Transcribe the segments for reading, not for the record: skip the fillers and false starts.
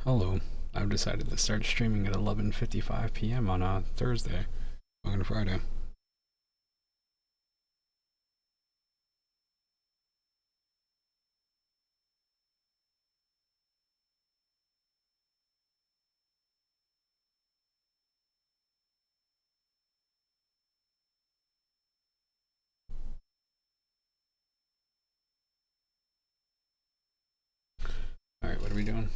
Hello. I've decided to start streaming at 11:55 p.m. on a Thursday, going to Friday. All right, what are we doing?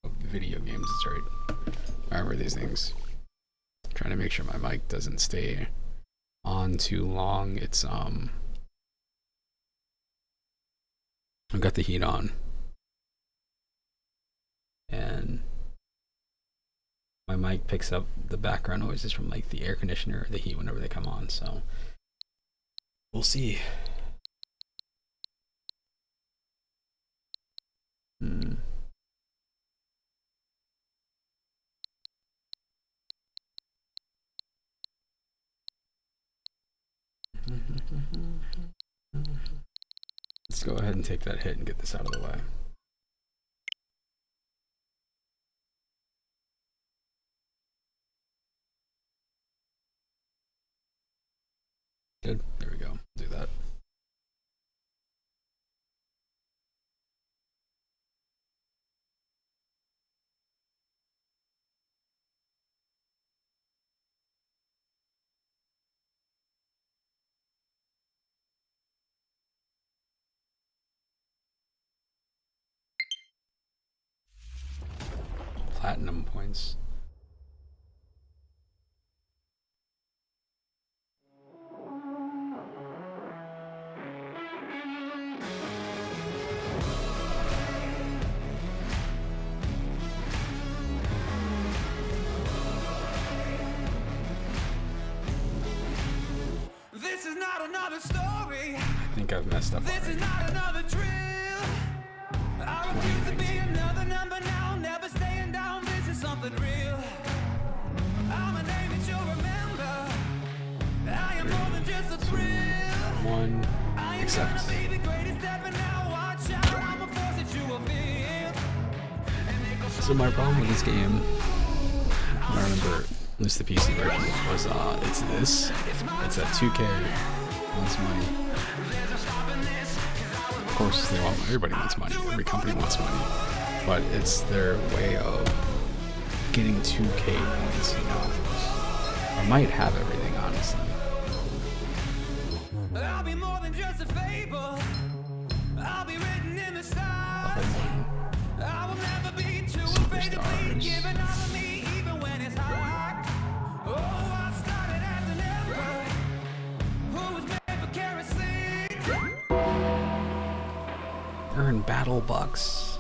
Oh, video games. That's right. I remember these things. Trying to make sure my mic doesn't stay on too long. I've got the heat on, and my mic picks up the background noises from like the air conditioner or the heat whenever they come on. So we'll see. Hmm. Let's go ahead and take that hit and get this out of the way. Good. There we go. Do that. Platinum points. This is not another story. I think I've messed up This already. is not another drill. I refuse to be another number now. Never staying down. This is something real. I'm a name that you'll remember. I am more than just a thrill. One. I am Accept. gonna be the greatest ever now. Watch out. I'm a force that you will feel. So my problem with this game, I remember, at least the PC version, was it's this. It's at 2K. Wants money. Of course, everybody wants money. Every company wants money. But it's their way of getting 2K points, you know. I might have everything, honestly. I'll be more than just a fable. I'll be written in the stars. I will never be too afraid to bleed, giving all of me even when it's hard. Oh, I started as an emperor who was made for kerosene. Earn battle bucks.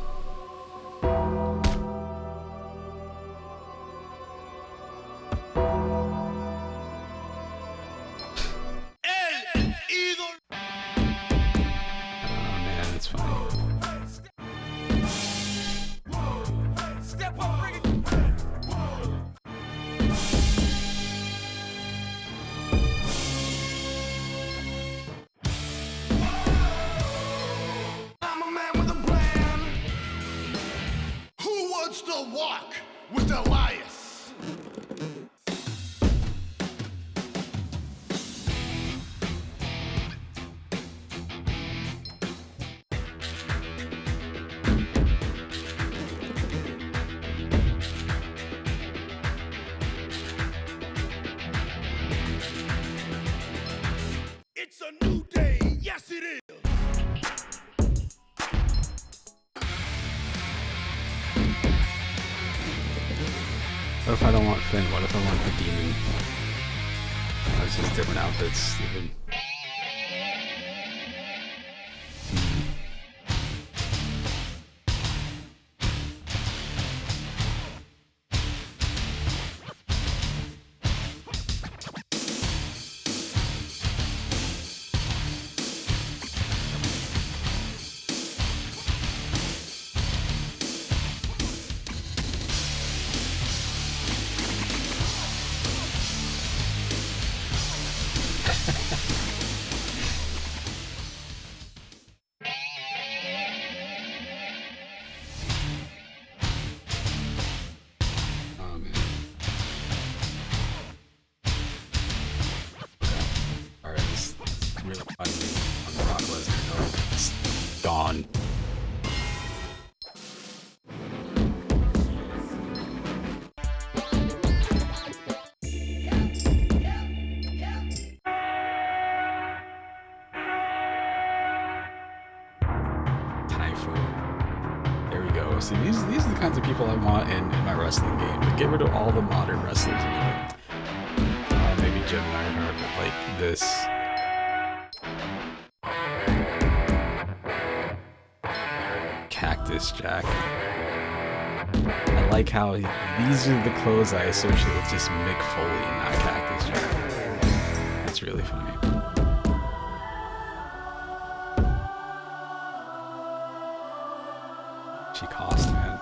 Oh man, that's funny. Step up, bring it. I'm a man with a plan. Who wants to walk with Elias? It's a new day. Yes, it is. What if I don't want Finn? What if I want the demon? Oh, it's just different outfits, stupid. go. See, these are the kinds of people I want in my wrestling game. Like, get rid of all the modern wrestlers. And maybe Jim Neidhart, but like this. Cactus Jack. I like how these are the clothes I associate with just Mick Foley and not Cactus Jack. That's really funny. She cost, man.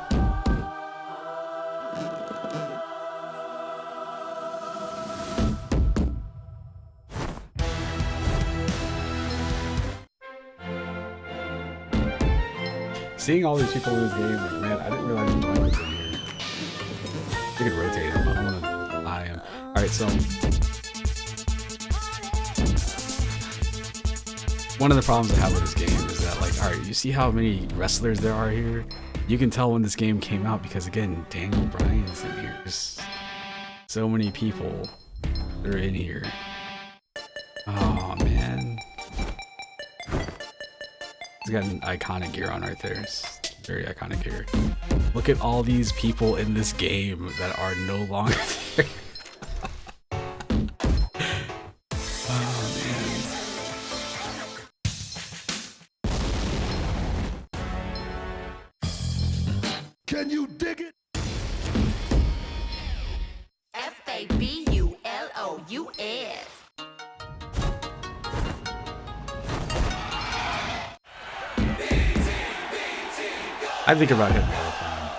Seeing all these people in this game, like, man, I didn't realize Brian was in here. We could rotate him. I don't want to eye him. Alright, so one of the problems I have with this game is that, like, alright, you see how many wrestlers there are here? You can tell when this game came out because, again, Daniel Bryan's in here. Just so many people that are in here. Oh, man. He's got an iconic gear on right there. It's very iconic gear. Look at all these people in this game that are no longer there. Oh, man. Can you dig it? FABULOUS. I think about him all the time.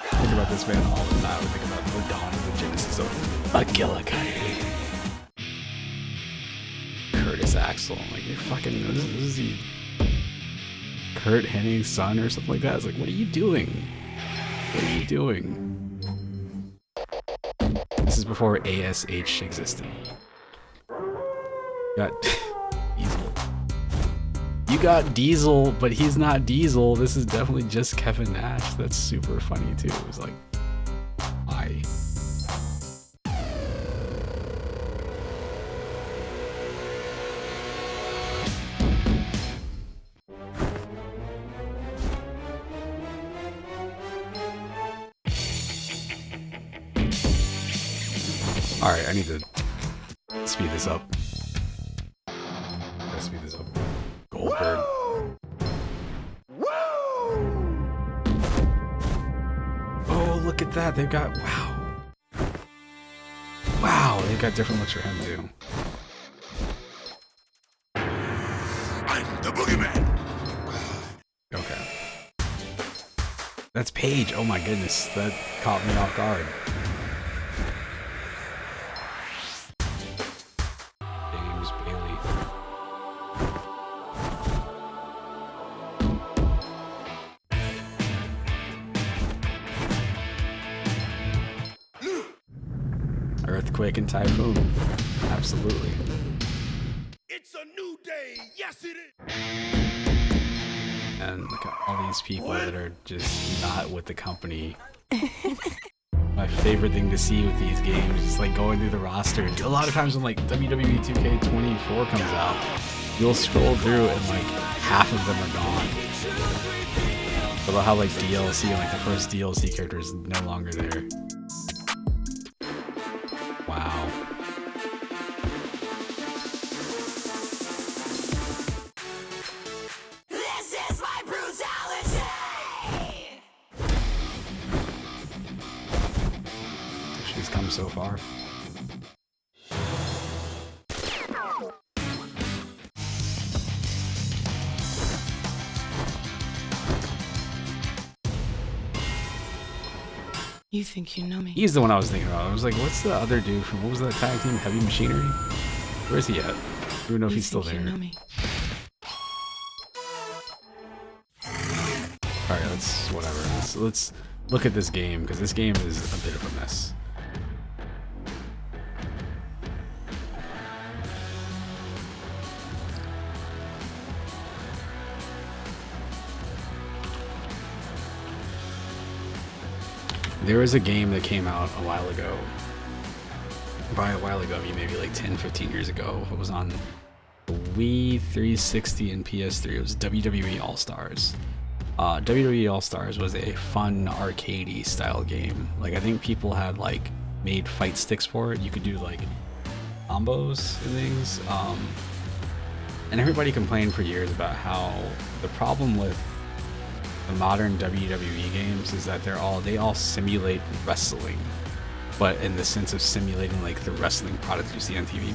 I think about this man all the time. I think about the dawn of the genesis of McGillicuddy. Curtis Axel. I'm like, you're fucking, this is he Kurt Hennig's son or something like that. It's like, what are you doing? What are you doing? This is before ASH existed. Got Diesel. You got Diesel, but he's not Diesel. This is definitely just Kevin Nash. That's super funny too. It was like, why? All right, I need to speed this up. Gotta speed this up. Goldberg. Oh, look at that. They've got, wow. Wow, they've got different looks for him too. I'm the boogeyman. Okay. That's Paige. Oh my goodness. That caught me off guard. James Bailey. Earthquake and Typhoon. Absolutely. It's a new day. Yes, it is. And look at all these people that are just not with the company. My favorite thing to see with these games is like going through the roster. A lot of times when like WWE 2K24 comes out, you'll scroll through and like half of them are gone. But they'll have like DLC, and like the first DLC character is no longer there. Wow. This is my brutality! She's come so far. You think you know me? He's the one I was thinking about. I was like, what's the other dude from, what was that tag team? Heavy Machinery? Where's he at? I don't know if You he's still think there. you know me? Alright, let's, whatever. Let's look at this game, because this game is a bit of a mess. There was a game that came out a while ago. By a while ago, I mean maybe like 10, 15 years ago. It was on Wii 360 and PS3. It was WWE All Stars. WWE All Stars was a fun arcadey style game. Like I think people had like made fight sticks for it. You could do like combos and things. And everybody complained for years about how the problem with the modern WWE games is that they all simulate wrestling, but in the sense of simulating like the wrestling products you see on TV.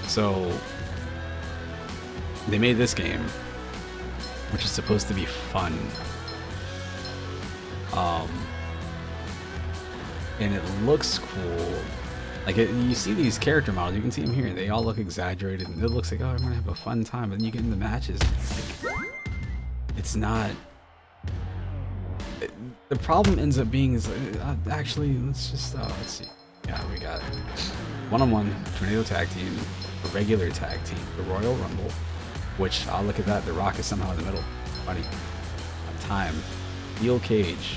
So they made this game, which is supposed to be fun, and it looks cool. Like you see these character models, you can see them here. They all look exaggerated, and it looks like, oh, I'm gonna have a fun time. But then you get into matches, it's not. The problem ends up being is actually let's see. Yeah, we got one-on-one tornado tag team, a regular tag team, the Royal Rumble, which I'll look at that. The Rock is somehow in the middle. Funny. Time. Steel Cage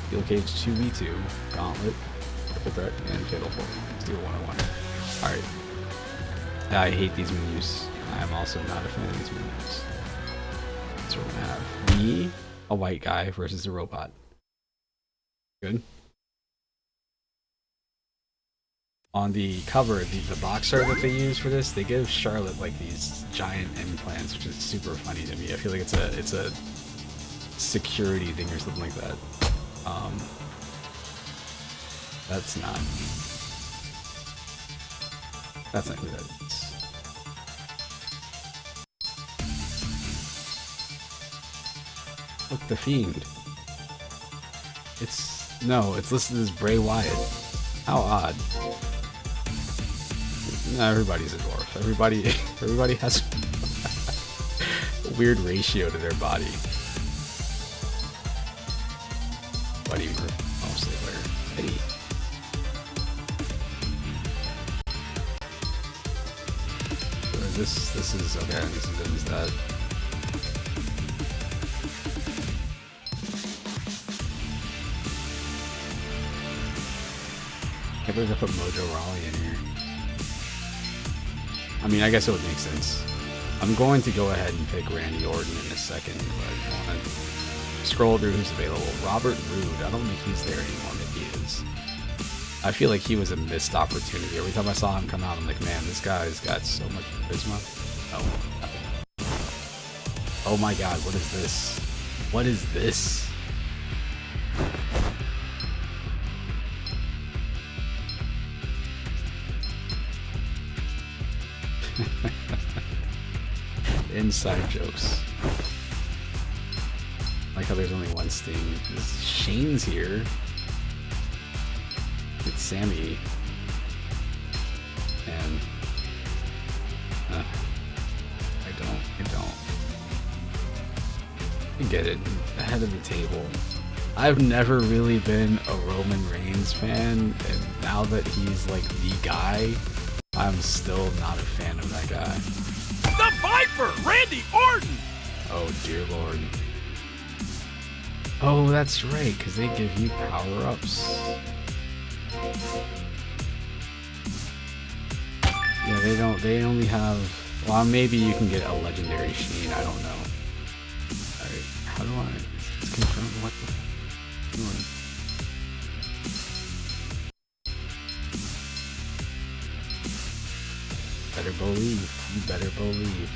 2v2, Gauntlet, Triple Threat, and Fatal 4. Steel 101. Alright. I hate these menus. I am also not a fan of these menus. So we're gonna have me, a white guy, versus a robot. Good. On the cover, the box art that they use for this, they give Charlotte like these giant implants, which is super funny to me. I feel like it's a security thing or something like that. That's not who that is. Look, the Fiend. It's listed as Bray Wyatt. How odd. No, everybody's a dwarf. Everybody has a weird ratio to their body. Buddy, mostly where Eddie. This is okay. This is that. I can't believe I put Mojo Rawley in here. I mean, I guess it would make sense. I'm going to go ahead and pick Randy Orton in a second, but I want to scroll through who's available. Robert Roode. I don't think he's there anymore. Maybe he is. I feel like he was a missed opportunity. Every time I saw him come out, I'm like, man, this guy's got so much charisma. Oh, nothing. Oh my god, what is this? What is this? Inside jokes. Like how there's only one Sting. Shane's here. It's Sammy. And I don't. I get it. Ahead of the table. I've never really been a Roman Reigns fan, and now that he's like the guy, I'm still not a fan of that guy. The Viper, Randy Orton. Oh dear lord. Oh, that's right, because they give you power-ups. Yeah, they only have... Well, maybe you can get a legendary Sheen, I don't know. Alright, how do I... It's confirmed, what the... Better believe, you better believe.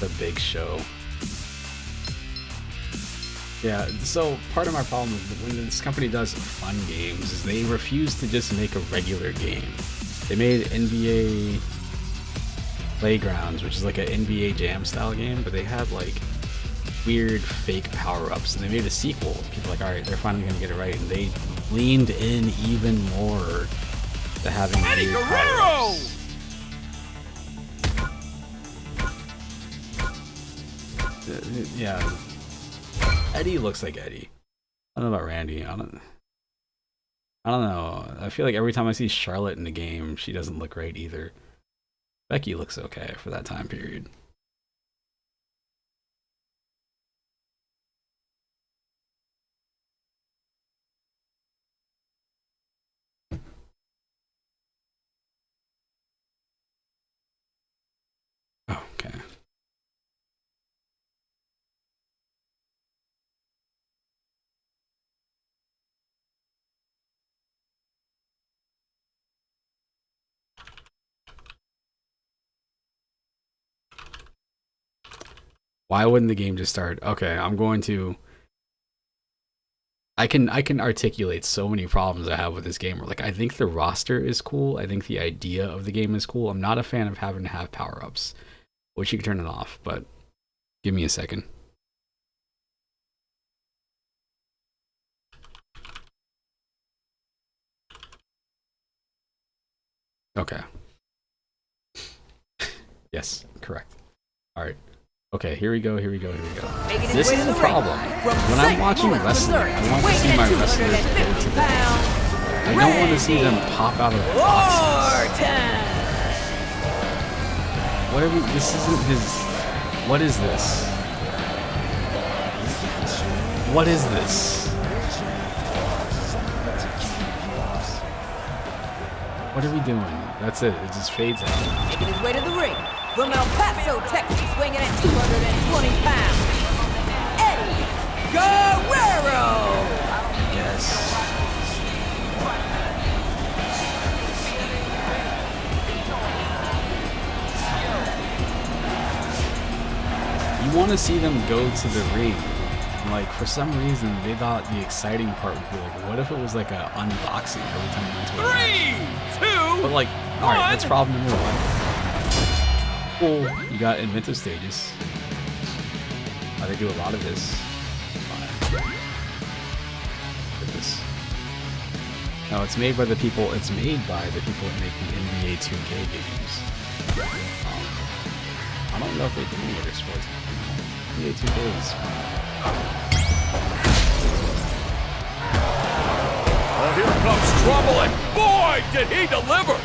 The Big Show. Yeah, so part of my problem when this company does fun games is they refuse to just make a regular game. They made NBA Playgrounds, which is like an NBA Jam style game, but they had like weird fake power-ups, and they made a sequel. People were like, alright, they're finally gonna get it right, and they leaned in even more to having Eddie weird Guerrero! power-ups. Yeah. Eddie looks like Eddie. I don't know about Randy. I don't know. I feel like every time I see Charlotte in the game, she doesn't look great either. Becky looks okay for that time period. Why wouldn't the game just start? Okay, I'm going to. I can articulate so many problems I have with this game. Like, I think the roster is cool. I think the idea of the game is cool. I'm not a fan of having to have power-ups. Wish you could turn it off, but give me a second. Okay. Yes, correct. All right. Okay, here we go. This is the problem. When I'm watching wrestling, I want to see my wrestlers go to the I don't want to see them pop out of the boxes. This isn't his... What is this? What is this? What are we doing? That's it. It just fades out. Making his way to the ring from El Paso, Texas, weighing in at 220 pounds, Eddie Guerrero. Yes. You want to see them go to the ring. Like, for some reason, they thought the exciting part would be like, what if it was like an unboxing every time you went to a match? 3, 2, But like, alright, that's problem number one. Cool, you got inventive stages. They do a lot of this. Look at this. No, it's made by the people that make the NBA 2K games. I don't know if they do any other sports. NBA 2K is oh, here comes trouble, and boy, did he deliver!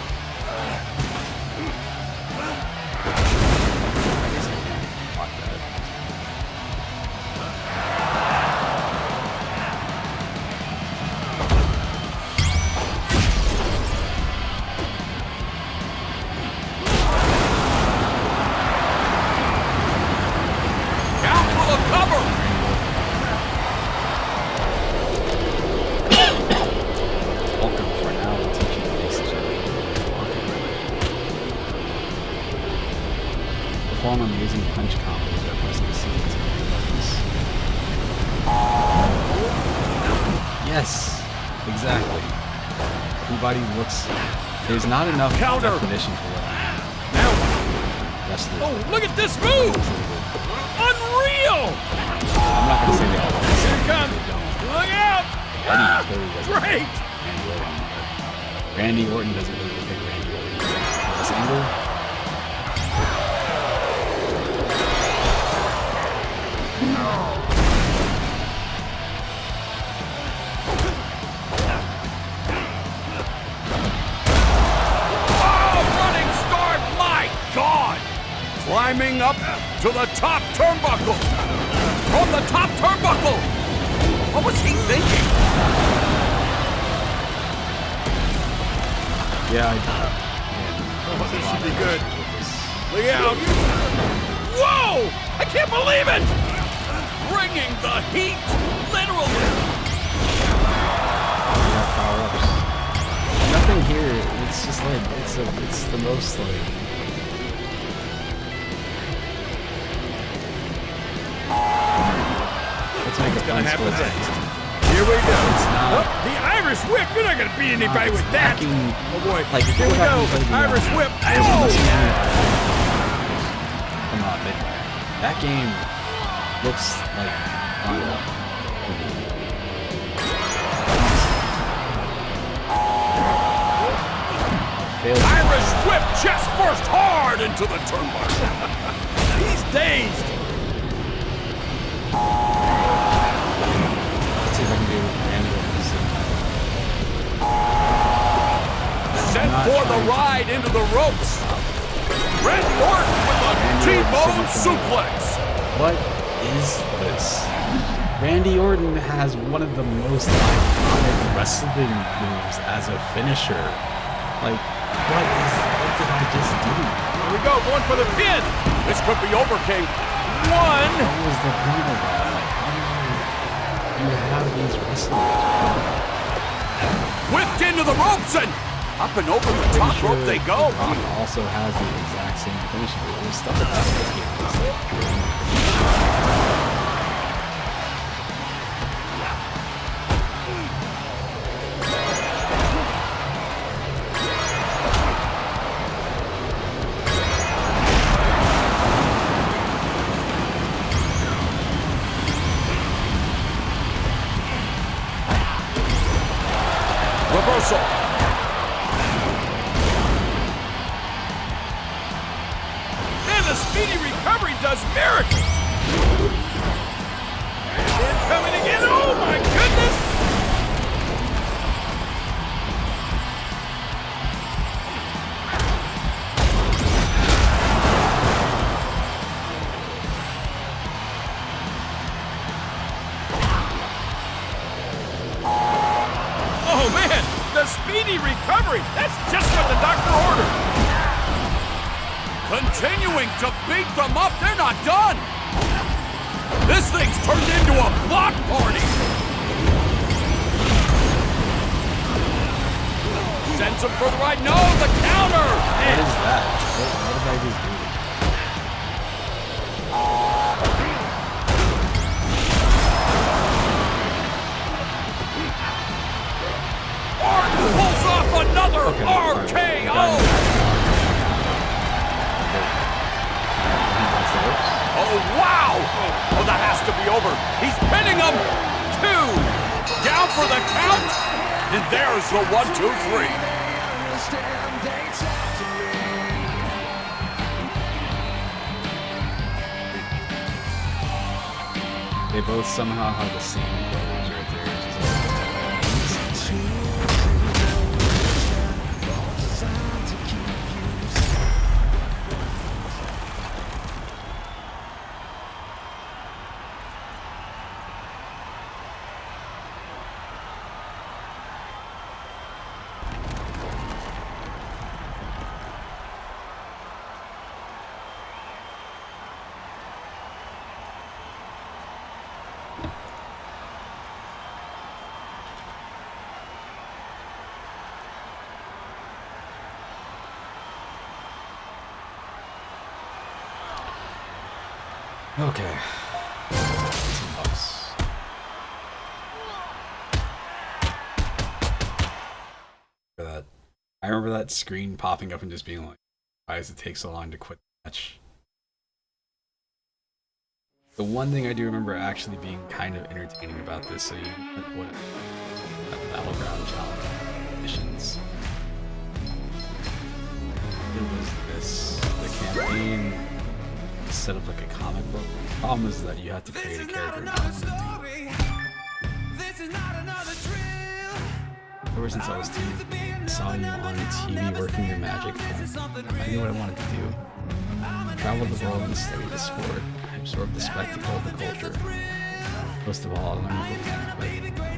Perform amazing punch combos by pressing the sequence of buttons. Yes, exactly. Everybody looks. There's not enough definition for what wrestlers. Oh, look at this move! Unreal! I'm not gonna say they all. Here it comes! Look out! Eddie clearly doesn't. Great! Randy Orton doesn't really look like Randy Orton. This angle. Climbing up to the top turnbuckle. From the top turnbuckle. What was he thinking? Yeah, oh, this should be good. Look out. Whoa! I can't believe it! Bringing the heat, literally. Power-ups. Nothing here. It's just like, it's the most like... What's gonna happen next? Here we go. Not, the Irish whip. You're not gonna beat anybody with that. Oh boy. Like, here we go. Irish whip. Oh! Come on, Midway. That game looks like Irish whip chest first hard into the turnbuckle. He's dazed. Set for the ride into the ropes. Randy Orton with a T-bone suplex. What is this? Randy Orton has one of the most iconic wrestling moves as a finisher. Like, what did I just do? Here we go, going for the pin. This could be over, King. One. What was the point of that? Like, how do you have these wrestlers? Whipped into the ropes and Up and over the top rope they go. Brock also has the exact same finishing move. There's stuff about this game that's like reversal. And the speedy recovery does miracles. Incoming again. Oh my goodness. Oh man, the speedy recovery. That's just what the doctor ordered. Continuing to beat them up. They're not done. This thing's turned into a block party. Sends him for the right. No, the counter. what is that? What did I just do? Orton pulls off another Okay, all right. RKO. That's the ropes. Oh, wow! Oh, that has to be over. He's pinning him. 2. Down for the count. And there's the 1, 2, 3. They both somehow have the same pose right there. Okay. Some bucks. I remember that screen popping up and just being like, why does it take so long to quit the match? The one thing I do remember actually being kind of entertaining about this, so you what Battleground Challenge missions. It was this, the campaign set up like a comic book. The problem is that you have to create a character now. Ever since I was 2, I saw you on TV working your magic. I knew what I wanted to do. Travel the world and study the sport. Absorb the spectacle of the culture. Most of all, I learned the game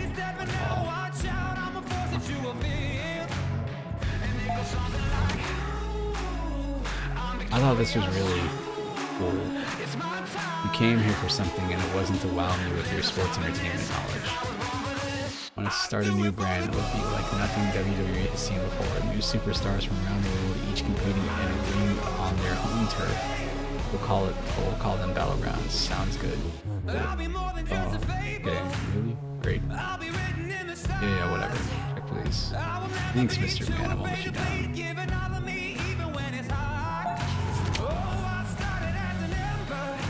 I thought this was really cool. You came here for something and it wasn't to wow me with your sports entertainment knowledge. I want to start a new brand that would be like nothing WWE has seen before. New superstars from around the world, each competing in a ring on their home turf. We'll call them Battlegrounds. Sounds good. Oh, okay, really? Great. Yeah, whatever. Check please. Thanks, Mr. Man, I won't let you down.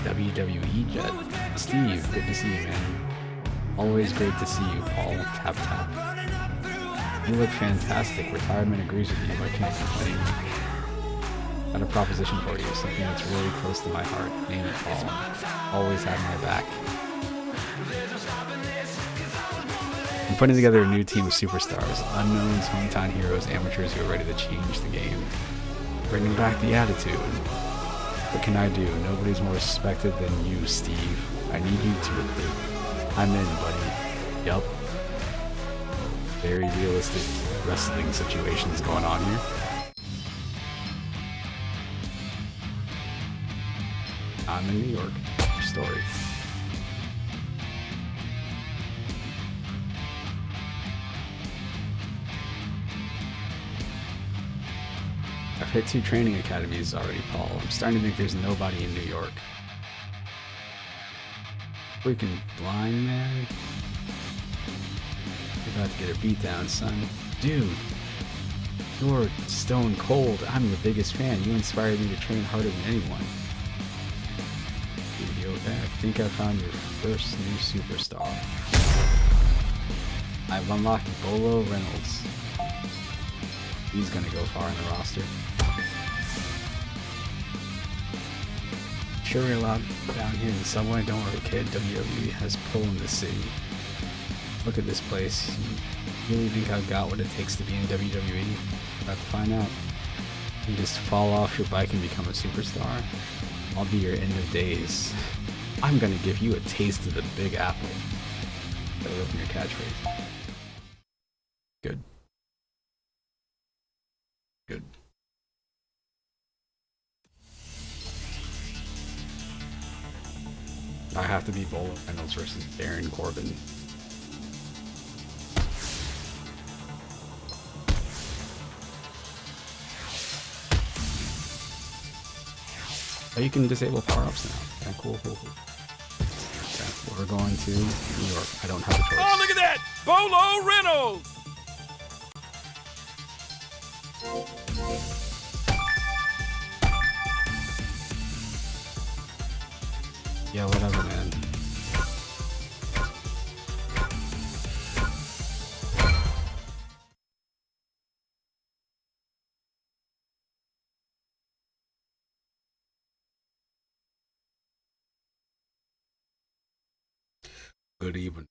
WWE Jet. Steve, good to see you, man. Always great to see you, Paul. Tap tap. You look fantastic. Retirement agrees with you. I can't complain. Got a proposition for you, something that's really close to my heart. Name it, Paul. Always have my back. I'm putting together a new team of superstars, unknowns, hometown heroes, amateurs who are ready to change the game. Bringing back the attitude. What can I do? Nobody's more respected than you, Steve. I need you to recruit. I'm in, buddy. Yup. Very realistic wrestling situations going on here. I'm in New York. Story. Pit 2 Training Academy is already Paul. I'm starting to think there's nobody in New York. Freaking blind, man. You're about to get a beat down, son. Dude, you're stone cold. I'm your biggest fan. You inspired me to train harder than anyone. Dude, you okay? I think I found your first new superstar. I've unlocked Bolo Reynolds. He's gonna go far in the roster. Sure we're allowed down here in the subway? Don't worry, kid. WWE has pull in the city. Look at this place. You really think I've got what it takes to be in WWE? About to find out. You just fall off your bike and become a superstar? I'll be your end of days. I'm gonna give you a taste of the Big Apple. Better open your catchphrase. Good. Good. I have to be Bolo Reynolds versus Baron Corbin. Oh, you can disable power-ups now. Okay, cool. Okay, we're going to New York. I don't have a choice. Oh, look at that! Bolo Reynolds! Yeah, whatever, man. Good evening.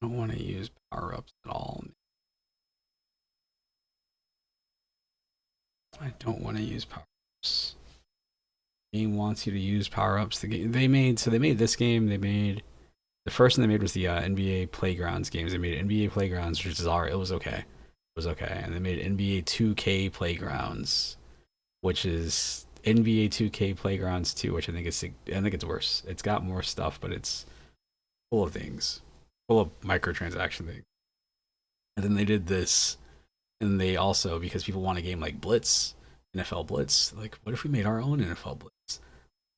I don't want to use power-ups at all. I don't want to use power-ups. The game wants you to use power-ups. They made this game. They made the first one they made was the NBA Playgrounds games. They made NBA Playgrounds, which is it was okay. It was okay. And they made NBA 2K Playgrounds, which is NBA 2K Playgrounds 2, which I think it's worse. It's got more stuff, but it's full of things. Full of microtransaction things. And then they did this, and they also, because people want a game like Blitz, NFL Blitz, like, what if we made our own NFL Blitz?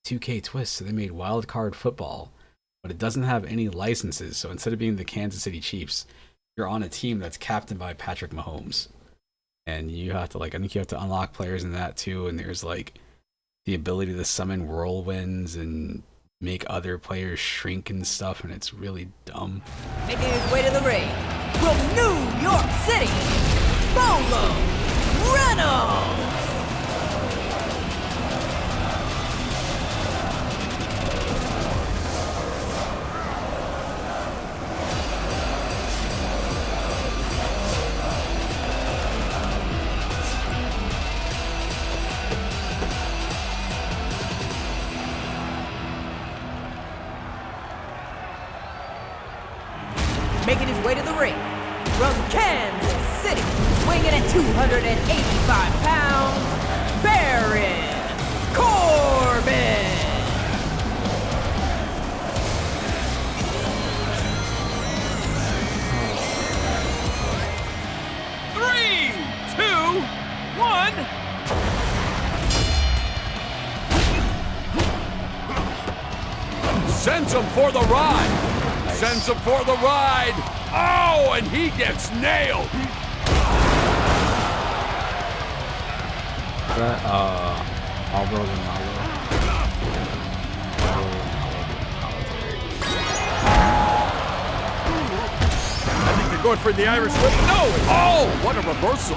2K Twist, so they made Wild Card Football, but it doesn't have any licenses, so instead of being the Kansas City Chiefs, you're on a team that's captained by Patrick Mahomes. And you have to, I think you have to unlock players in that too, and there's, the ability to summon whirlwinds and make other players shrink and stuff, and it's really dumb. Making his way to the ring from New York City, Bolo Reynolds! Making his way to the ring from Kansas City, weighing in at 285 pounds, Baron Corbin. Three, two, one. Sends him for the ride. Sends him for the ride. Oh, and he gets nailed. That, Alvaro Ronaldo. I think they're going for the Irish whip. No! Oh, what a reversal.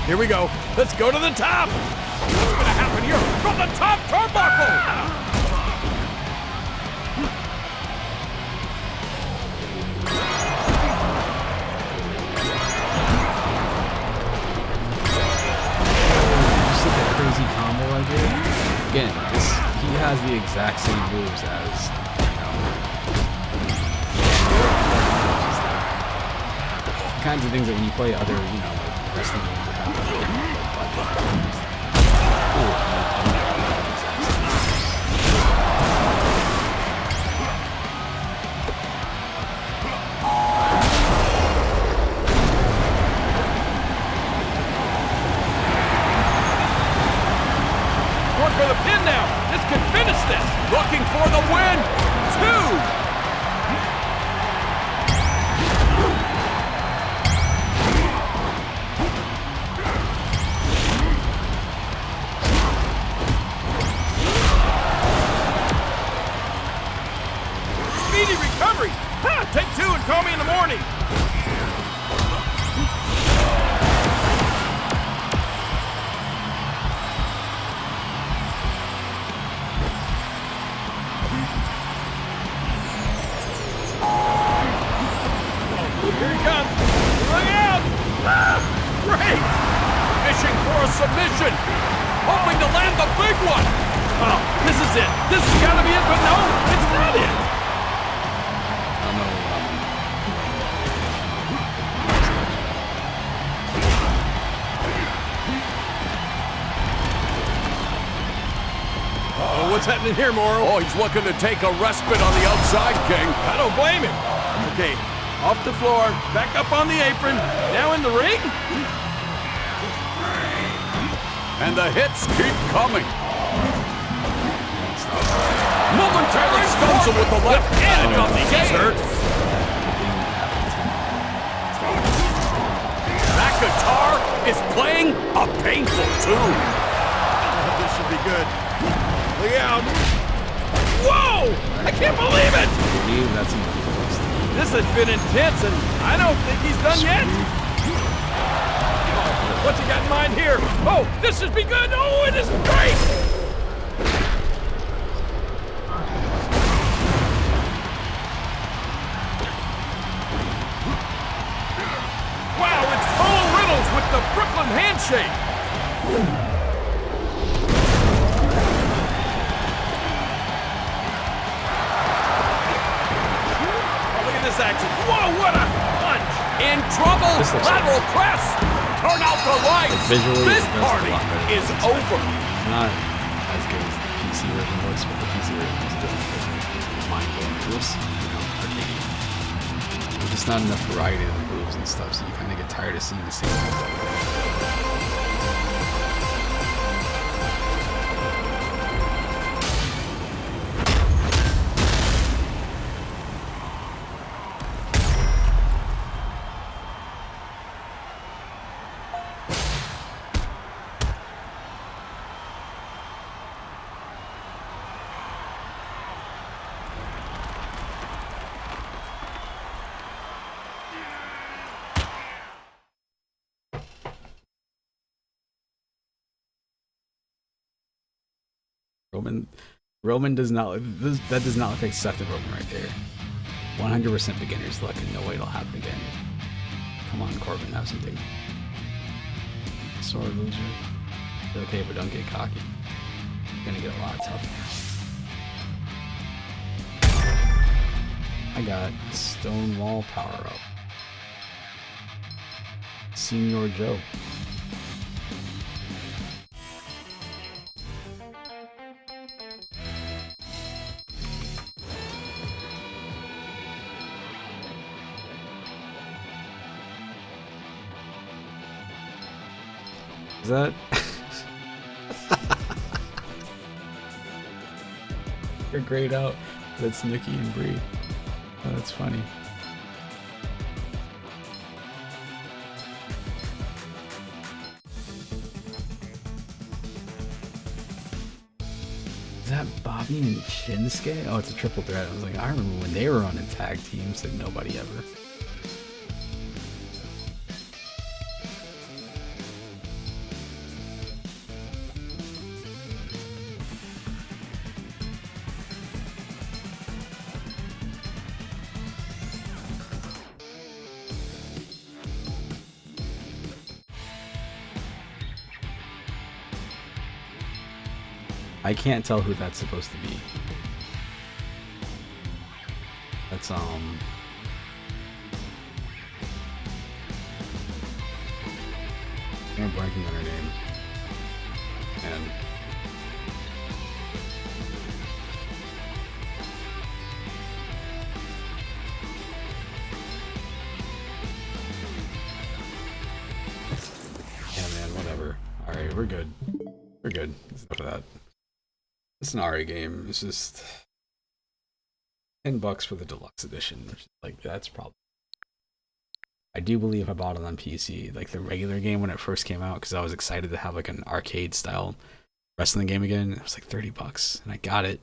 Here we go. Let's go to the top. What's going to happen here? From the top turnbuckle. You see that crazy combo I did? Again, he has the exact same moves as, kinds of things that when you play other, you know, like wrestling games that have like, Going for the pin now. This could finish this. Looking for the win. 2. Speedy recovery. Ha, take 2 and call me in the morning. Here he comes. Look out! Great! Fishing for a submission. Hoping to land the big one. Oh, this is it. This has got to be it, but no, it's not it. I don't know. Uh-oh, what's happening here, Moro? Oh, he's looking to take a respite on the outside, King. I don't blame him. Okay, off the floor, back up on the apron, now in the ring. And the hits keep coming. Momentarily stuns him with the left hand. He's hurt. That guitar is playing a painful tune. This should be good. Look out. Whoa! I can't believe it! I believe that's in the list. This has been intense, and I don't think he's done yet. What's he got in mind here? Oh, this should be good. Oh, it is great! Wow, it's Polo Riddles with the Brooklyn handshake. This action. Whoa, what a punch! In trouble! Lateral press! Turn out the lights! Visually, This it does party a lot better is than over. It's not as good as the PC version looks, but the PC version is just mind-blowing moves, you know, arcade. There's just not enough variety of the moves and stuff, so you kind of get tired of seeing the same thing. Roman does not. That does not look like Seth and Roman right there. 100% beginner's luck, and no way it'll happen again. Come on, Corbin, have something. Sore loser. Okay, but don't get cocky. You're gonna get a lot tougher. I got Stonewall power up. Senior Joe. Is that? You're grayed out. That's Nikki and Brie. Oh, that's funny. Is that Bobby and Shinsuke? Oh, it's a triple threat. I was like, I remember when they were on a tag team, said nobody ever. I can't tell who that's supposed to be. That's No blanking on her name. And yeah, man, whatever. Alright, we're good. We're good. That's enough of that. It's an Ari game. It's just $10 for the deluxe edition, which is like that's probably. I do believe I bought it on PC, like the regular game when it first came out, because I was excited to have like an arcade style wrestling game again. It was like $30, and I got it.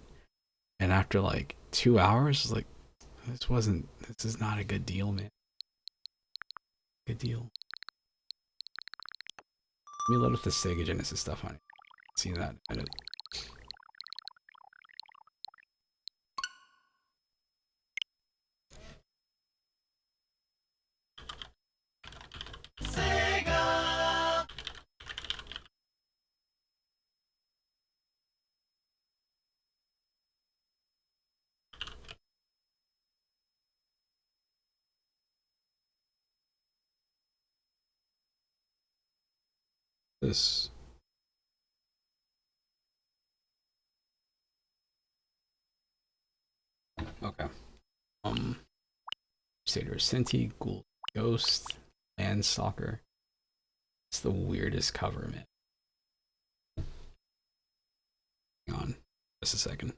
And after like 2 hours, I was like, this is not a good deal, man. Good deal. Let me load up the Sega Genesis stuff on it. See that in a minute. This. Okay. Crusader Senti, Ghoul Ghost, and Stalker. It's the weirdest cover, man. Hang on. Just a second.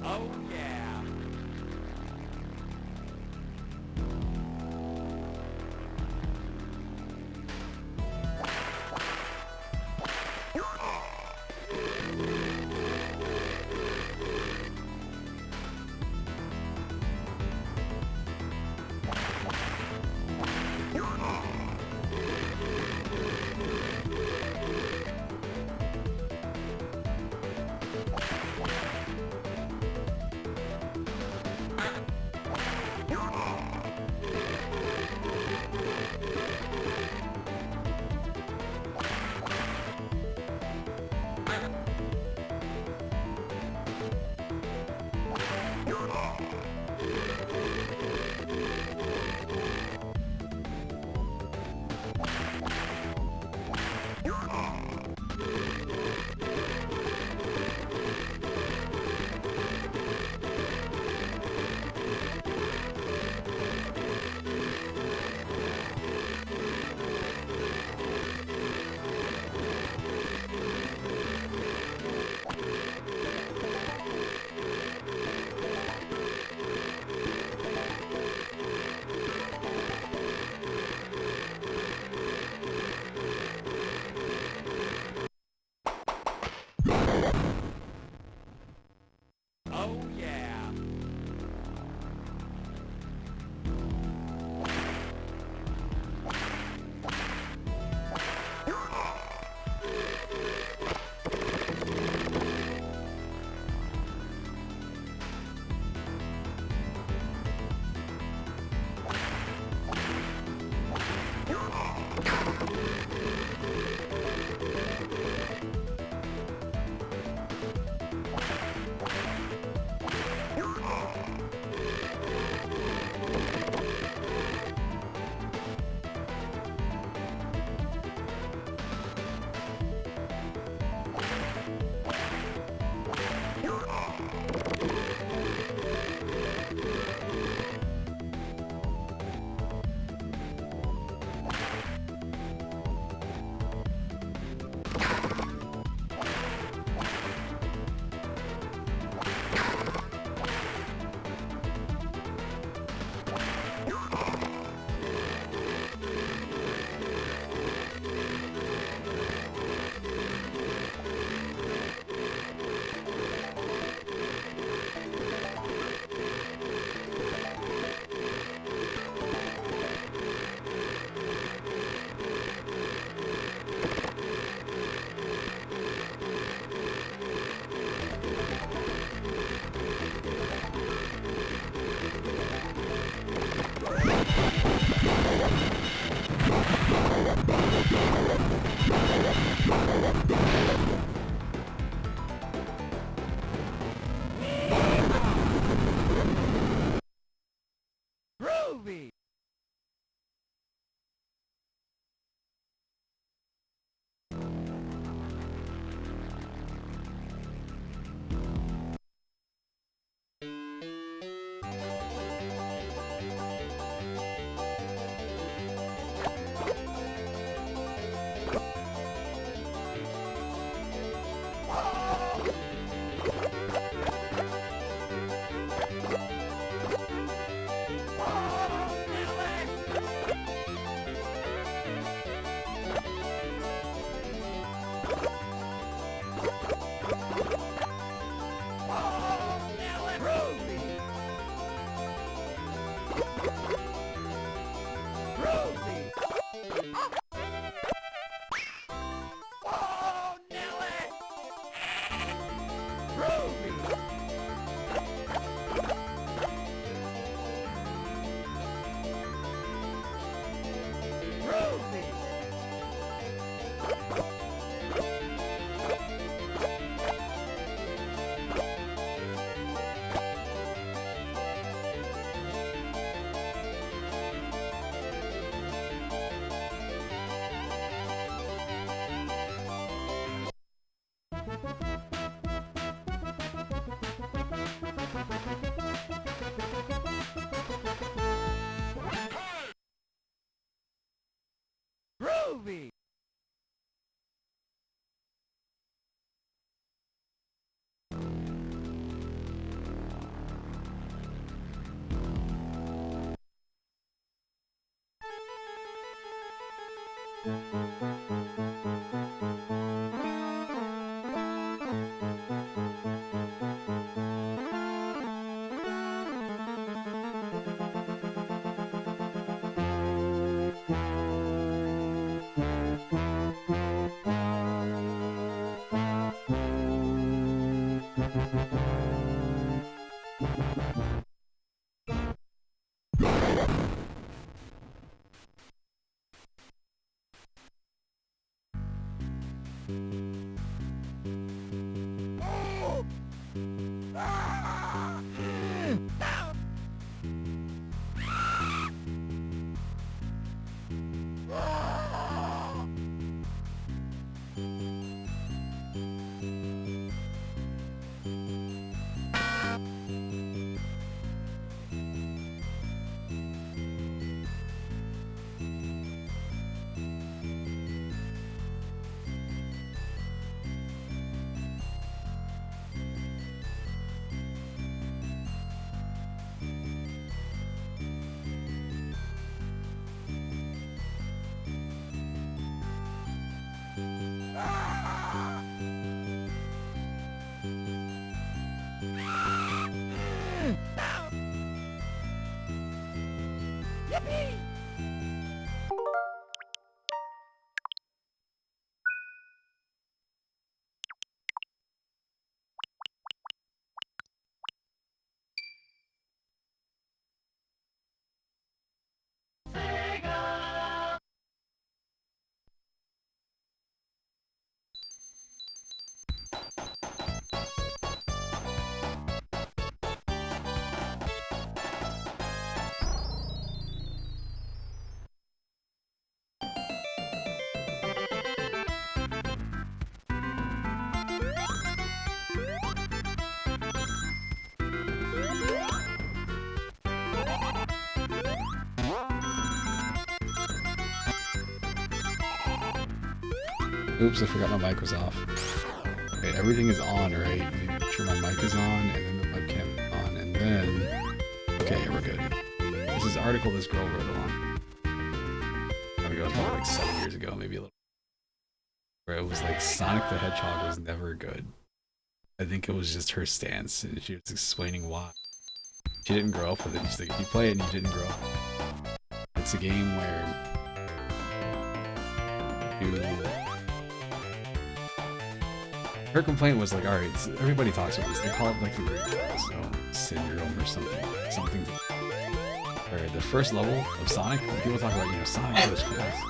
Oh, yeah. movie. Oops, I forgot my mic was off. Okay, everything is on, right? Make sure my mic is on, and then the webcam is on, and then... Okay, we're good. This is an article this girl wrote along. I think it was probably like 7 years ago, maybe a little. Where it was like Sonic the Hedgehog was never good. I think it was just her stance, and she was explaining why. She didn't grow up with it. She's like, if you play it and you didn't grow up. It's a game where you... Her complaint was like, alright, so everybody talks about this. They call it like the Great Milestone Syndrome or something. Something to... Where the first level of Sonic, when people talk about, you know, Sonic goes fast.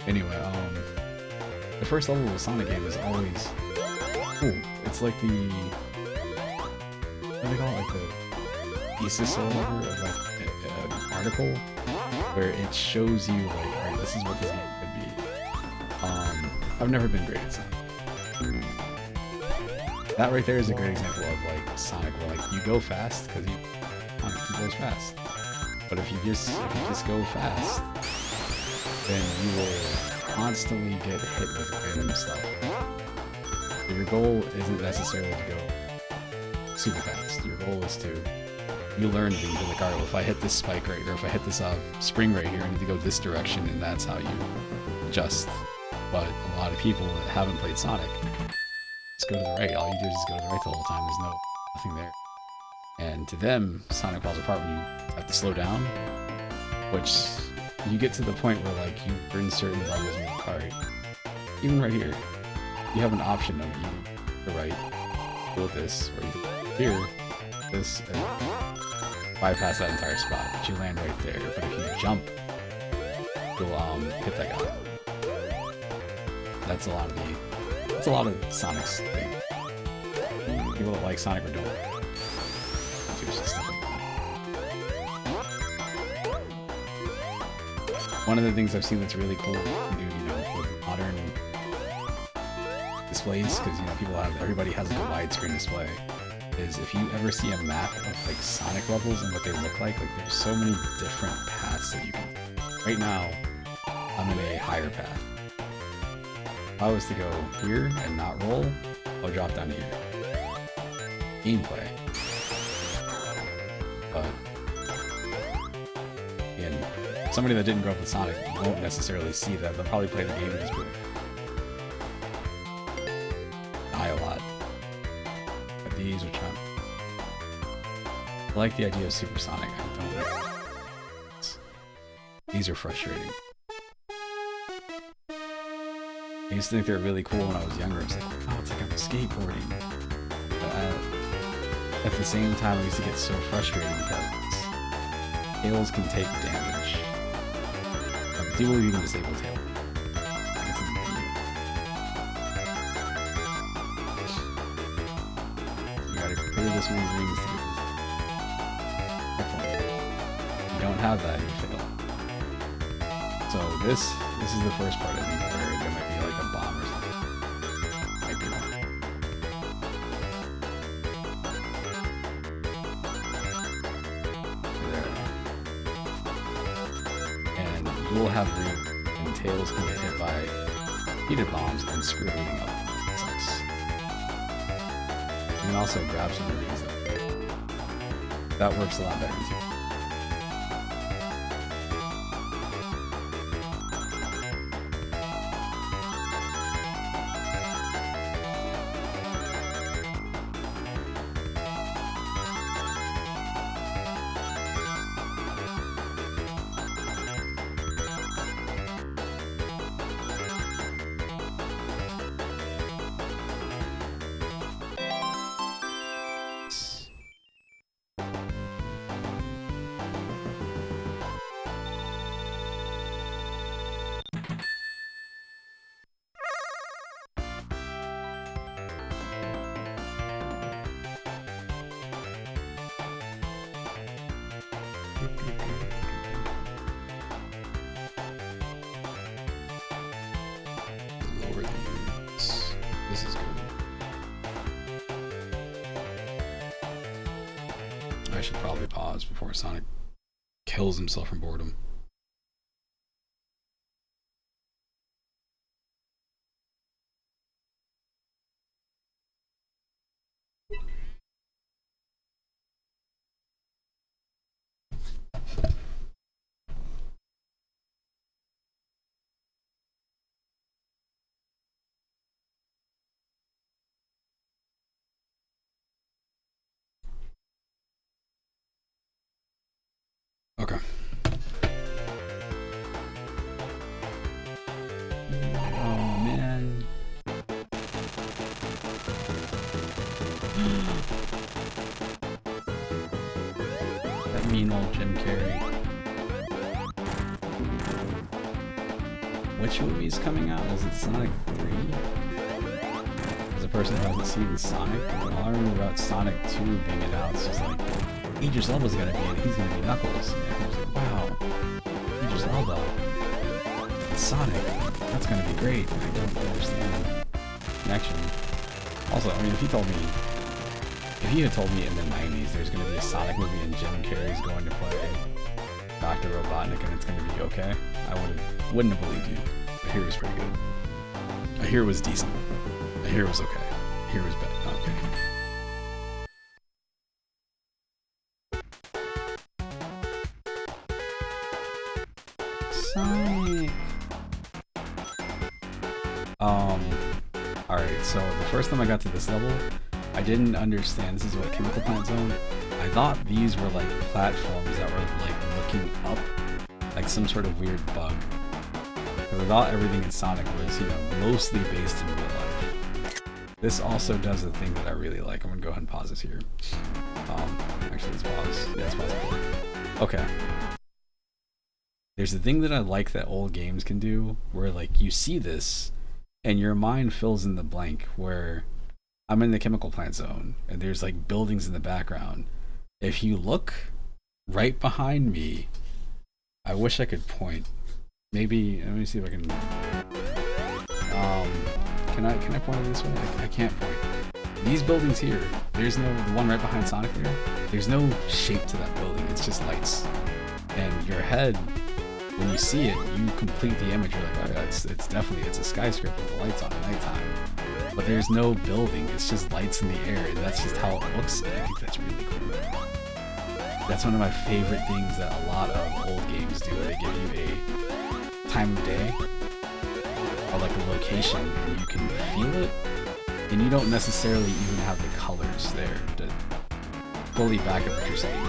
Anyway, the first level of a Sonic game is always cool. It's like the... What do they call it? Like the thesis or whatever of like an article where it shows you like, alright, this is what this game could be. I've never been great at Sonic. That right there is a great example of like Sonic where like you go fast because Sonic goes fast. But if you just go fast, then you will constantly get hit with random stuff. So your goal isn't necessarily to go super fast. Your goal is to you learn things like, alright, well, if I hit this spike right here, or if I hit this spring right here, I need to go this direction, and that's how you adjust. But a lot of people that haven't played Sonic just go to the right. All you do is just go to the right the whole time. There's nothing there. And to them, Sonic falls apart when you have to slow down, which you get to the point where like you earn certain levels and you're like, alright, even right here, you have an option of either the right, go with this, or you here, this, and bypass that entire spot, but you land right there. But if you jump, you'll hit that guy. That's a lot of Sonic's thing. People that like Sonic or don't. Stuff like that. One of the things I've seen that's really cool to do, you know, with modern, this displays, because you know everybody has like a widescreen display, is if you ever see a map of like Sonic levels and what they look like there's so many different paths that you can. Right now, I'm in a higher path. If I was to go here and not roll, I'll drop down to here. Gameplay. But again, somebody that didn't grow up with Sonic won't necessarily see that. They'll probably play the game and just be like, die a lot. But these are trying. I like the idea of Supersonic. I don't like it. These are frustrating. I used to think they were really cool when I was younger. I was like, oh, it's like I'm skateboarding. But at the same time, I used to get so frustrated because Tails can take damage. Do you believe you can disable Tail? You gotta clear this many rings to get this. You don't have that, you fail. So this is the first part, I think, where there might be like a bomb or something. Might be wrong. There. And you'll have green, and Tails can get hit by heated bombs and screw everything up. It sucks. You can also grab some rings though. That works a lot better too. Lower the units. This is good. I should probably pause before Sonic kills himself from boredom. Okay. Oh man. That mean old Jim Carrey. Which movie is coming out? Is it Sonic 3? As a person who hasn't seen Sonic, all I remember about Sonic 2 being announced was like, Idris Elba's gonna be in it, he's gonna be Knuckles. And I was like, wow, Idris Elba. It's Sonic. That's gonna be great. I don't understand the connection. Also, I mean, if he had told me in the 90s there's gonna be a Sonic movie and Jim Carrey's going to play Dr. Robotnik and it's gonna be okay, I wouldn't have believed you. I hear it was pretty good. I hear it was decent. I hear it was okay. I hear it was bad. Okay. Sonic. Alright, so the first time I got to this level, I didn't understand this is what Chemical Plant Zone. I thought these were like platforms that were like looking up, like some sort of weird bug. Because I thought everything in Sonic was, you know, mostly based in real life. This also does the thing that I really like. I'm gonna go ahead and pause this here. Actually, let's pause. Yeah, let's pause it. Okay. There's the thing that I like that old games can do, where like you see this, and your mind fills in the blank. Where I'm in the Chemical Plant Zone, and there's like buildings in the background. If you look right behind me, I wish I could point. Maybe let me see if I can. Can I point it this way? I can't point. These buildings here, there's no, the one right behind Sonic there, there's no shape to that building. It's just lights. And your head, when you see it, you complete the image. You're like, oh yeah, it's definitely, it's a skyscraper with the lights on at nighttime. But there's no building. It's just lights in the air, and that's just how it looks. And I think that's really cool. That's one of my favorite things that a lot of old games do. They give you a time of day or like a location, and you can feel it, and you don't necessarily even have the colors there to fully back up what you're saying.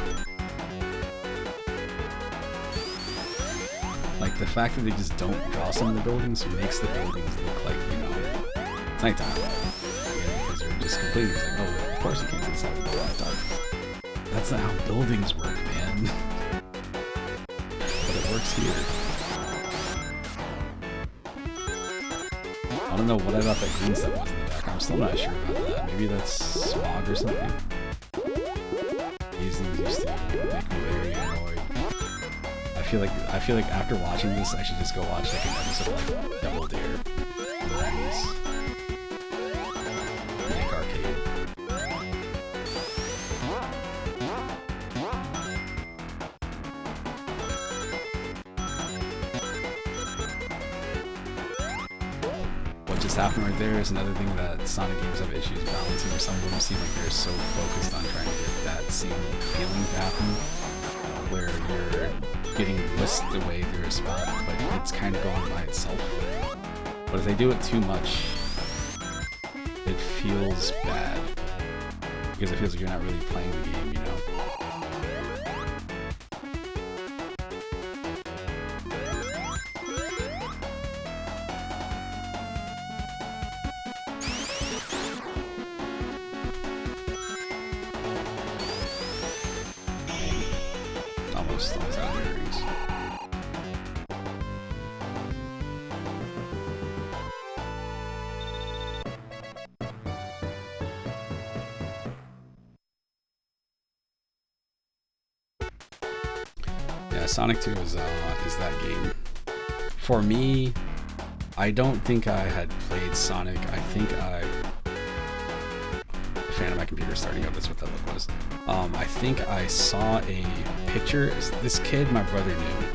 Like the fact that they just don't draw some of the buildings makes the buildings look like, you know, it's nighttime. Yeah, because you're just completely like, oh, of course you can't see inside the building at dark. That's not how buildings work, man. But it works here. I don't know what I thought that green stuff was in the back. I'm still not sure about that. Maybe that's smog or something. These things used to make me very annoyed. I feel like after watching this, I should just go watch like an episode of like Double Dare in the 90s. Nick Arcade. What just happened right there is another thing that Sonic games have issues balancing, where some of them seem like they're so focused on trying to get that same feeling to happen, where you're getting whisked away through a spot, but it's kind of going by itself. But if they do it too much, it feels bad, because it feels like you're not really playing the game, you know? Almost out of earrings. Yeah, Sonic 2 is that game. For me, I don't think I had played Sonic. I think a fan of my computer starting up, that's what that look was. I think I saw a picture. This kid my brother knew,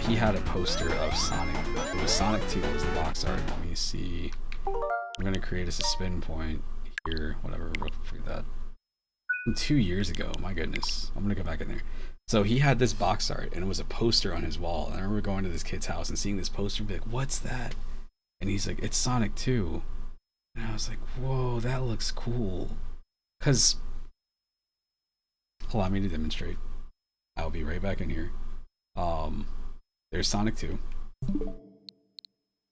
he had a poster of Sonic. It was Sonic 2, it was the box art. Let me see. I'm gonna create us a spin point here, whatever, forget that. 2 years ago, my goodness. I'm gonna go back in there. So he had this box art, and it was a poster on his wall. And I remember going to this kid's house and seeing this poster and be like, what's that? And he's like, it's Sonic 2. And I was like, whoa, that looks cool. Because, allow me to demonstrate. I'll be right back in here. There's Sonic 2.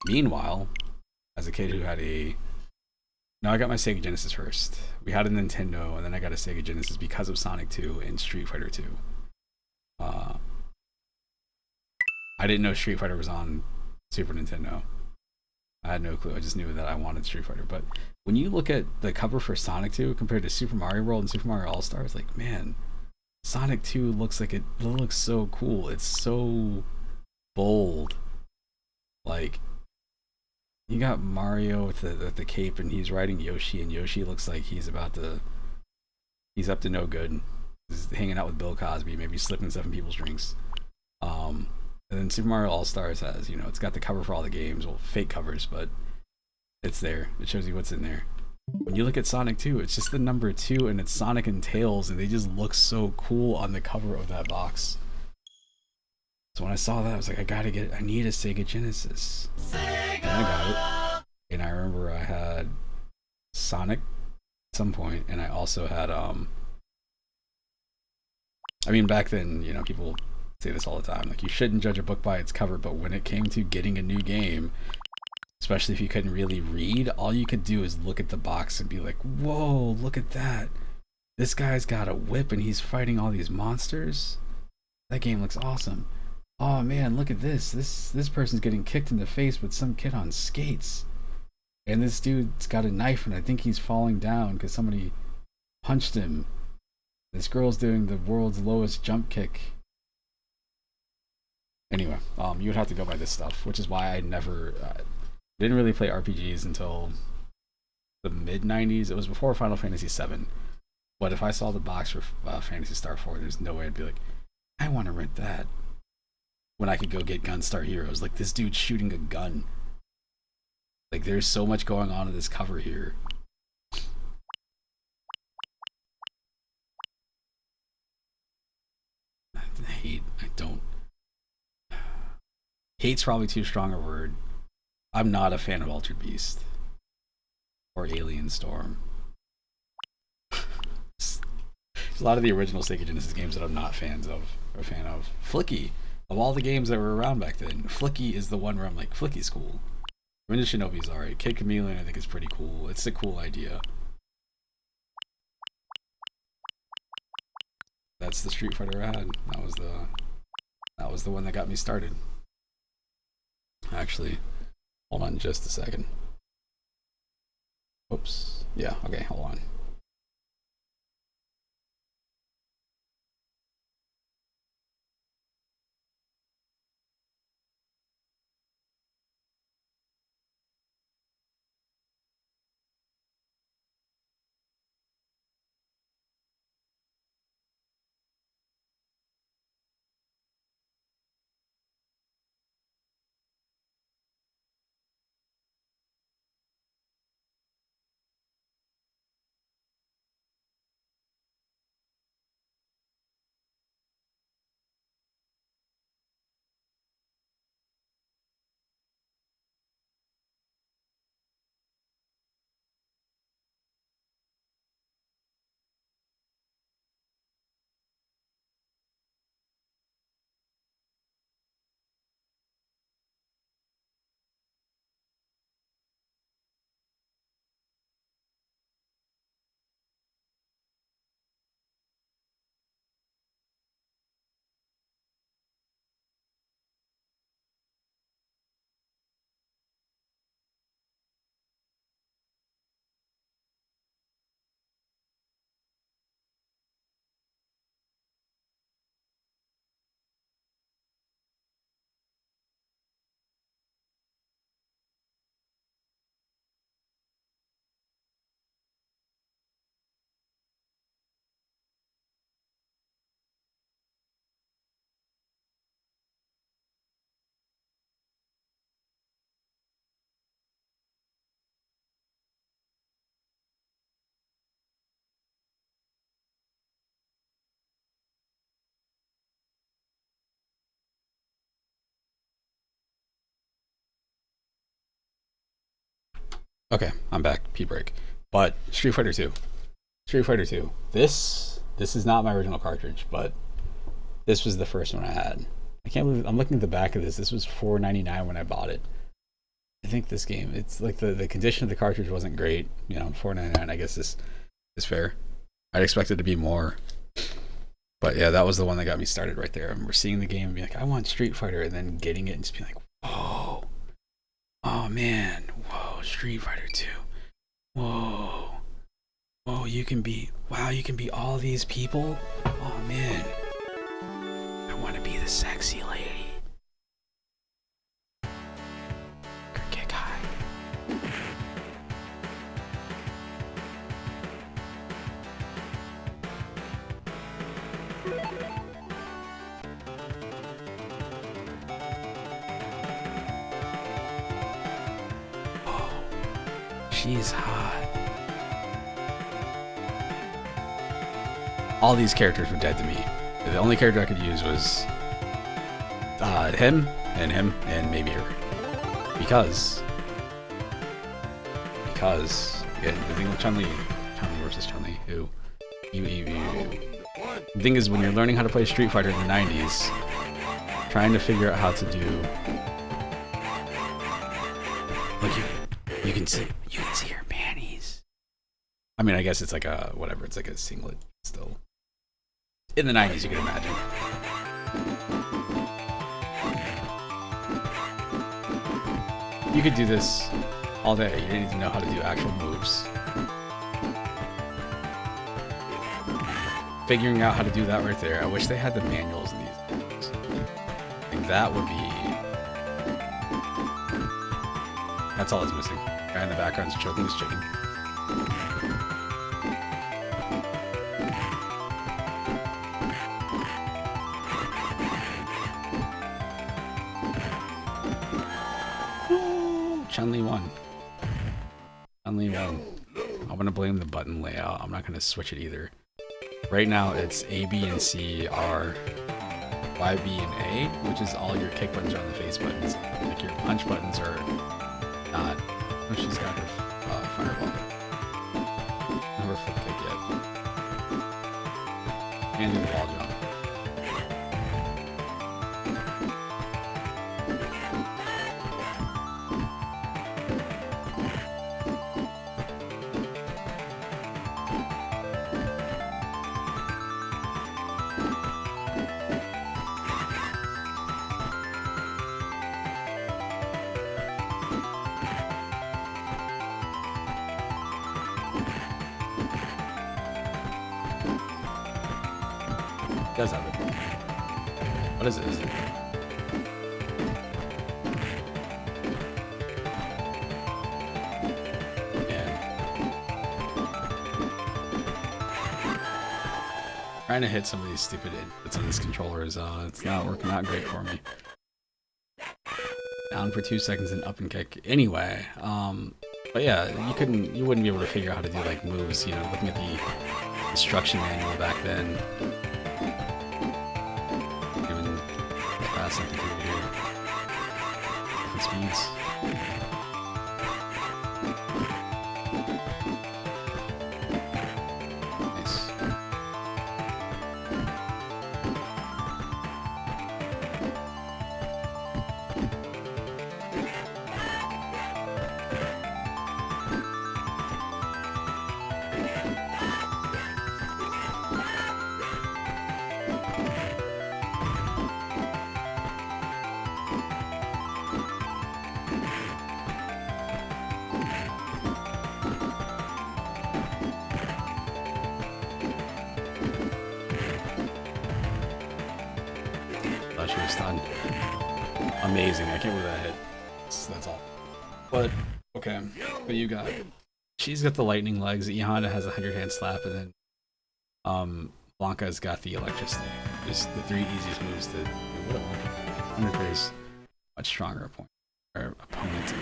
Meanwhile, as a kid who had no, I got my Sega Genesis first. We had a Nintendo, and then I got a Sega Genesis because of Sonic 2 and Street Fighter 2. I didn't know Street Fighter was on Super Nintendo. I had no clue. I just knew that I wanted Street Fighter. But when you look at the cover for Sonic 2 compared to Super Mario World and Super Mario All-Stars, like, man, Sonic 2 looks like it looks so cool. It's so bold. Like, you got Mario with the cape, and he's riding Yoshi, and Yoshi looks like he's up to no good. He's hanging out with Bill Cosby, maybe slipping stuff in people's drinks. And then Super Mario All-Stars has, you know, it's got the cover for all the games, well, fake covers, but it's there. It shows you what's in there. When you look at Sonic 2, it's just the number 2, and it's Sonic and Tails, and they just look so cool on the cover of that box. So when I saw that, I was like, I need a Sega Genesis. And I got it. And I remember I had Sonic at some point, and I also had, I mean, back then, you know, people say this all the time, like, you shouldn't judge a book by its cover, but when it came to getting a new game, especially if you couldn't really read, all you could do is look at the box and be like, whoa, look at that. This guy's got a whip and he's fighting all these monsters. That game looks awesome. Oh man, look at this. This person's getting kicked in the face with some kid on skates. And this dude's got a knife and I think he's falling down because somebody punched him. This girl's doing the world's lowest jump kick. Anyway, you would have to go by this stuff, which is why I never Didn't really play RPGs until the mid 90s. It was before Final Fantasy VII. But if I saw the box for Phantasy Star 4, there's no way I'd be like, I want to rent that. When I could go get Gunstar Heroes. Like, this dude's shooting a gun. Like, there's so much going on in this cover here. Hate's probably too strong a word. I'm not a fan of Altered Beast. Or Alien Storm. There's a lot of the original Sega Genesis games that I'm not a fan of. Flicky. Of all the games that were around back then, Flicky is the one where I'm like, Flicky's cool. Ninja Shinobi's alright. Kid Chameleon I think is pretty cool. It's a cool idea. That's the Street Fighter I had. That was the one that got me started. Actually, hold on just a second. Oops. Yeah, okay, hold on. Okay, I'm back. Pee break. But Street Fighter 2. Street Fighter 2. This is not my original cartridge, but this was the first one I had. I can't believe I'm looking at the back of this. This was $4.99 when I bought it. I think this game, it's like the condition of the cartridge wasn't great. You know, $4.99 I guess is fair. I'd expect it to be more. But yeah, that was the one that got me started right there. I remember seeing the game and being like, I want Street Fighter, and then getting it and just being like, whoa. Oh man, whoa, Street Fighter 2. Whoa. Whoa, you can be all these people? Oh man. I want to be the sexy lady. Kick high. She's hot. All these characters were dead to me. The only character I could use was him and maybe her. Because yeah, the thing with Chun-Li versus Chun-Li, the thing is, when you're learning how to play Street Fighter in the 90s, trying to figure out how to do, like, you can see her panties. I mean, I guess it's like a whatever. It's like a singlet still. In the 90s, you can imagine. You could do this all day. You didn't even know how to do actual moves. Figuring out how to do that right there. I wish they had the manuals in these games. I think that would be That's all it's missing. Guy in the background's choking his chicken. Chun-Li won. Chun-Li won. I'm gonna blame the button layout. I'm not gonna switch it either. Right now it's A, B, and C are Y, B, and A, which is all your kick buttons are on the face buttons. Like your punch buttons are not. Oh, she's got her fireball. Never flip kick yet. And do the wall jump. It does have it. What is it? Is it? Man. Trying to hit some of these stupid inputs on this controller is it's not working out great for me. Down for 2 seconds and up and kick. Anyway, but yeah, you wouldn't be able to figure out how to do like moves, you know, looking at the instruction manual back then. Something to do here. Different speeds. Nice. She was stunned. Amazing. I can't believe that hit. That's all. But, okay. But you got... She's got the lightning legs. E Honda has a 100-hand slap, and then Blanca's got the electricity. Just the 3 easiest moves to... What I wonder if there's much stronger opponent.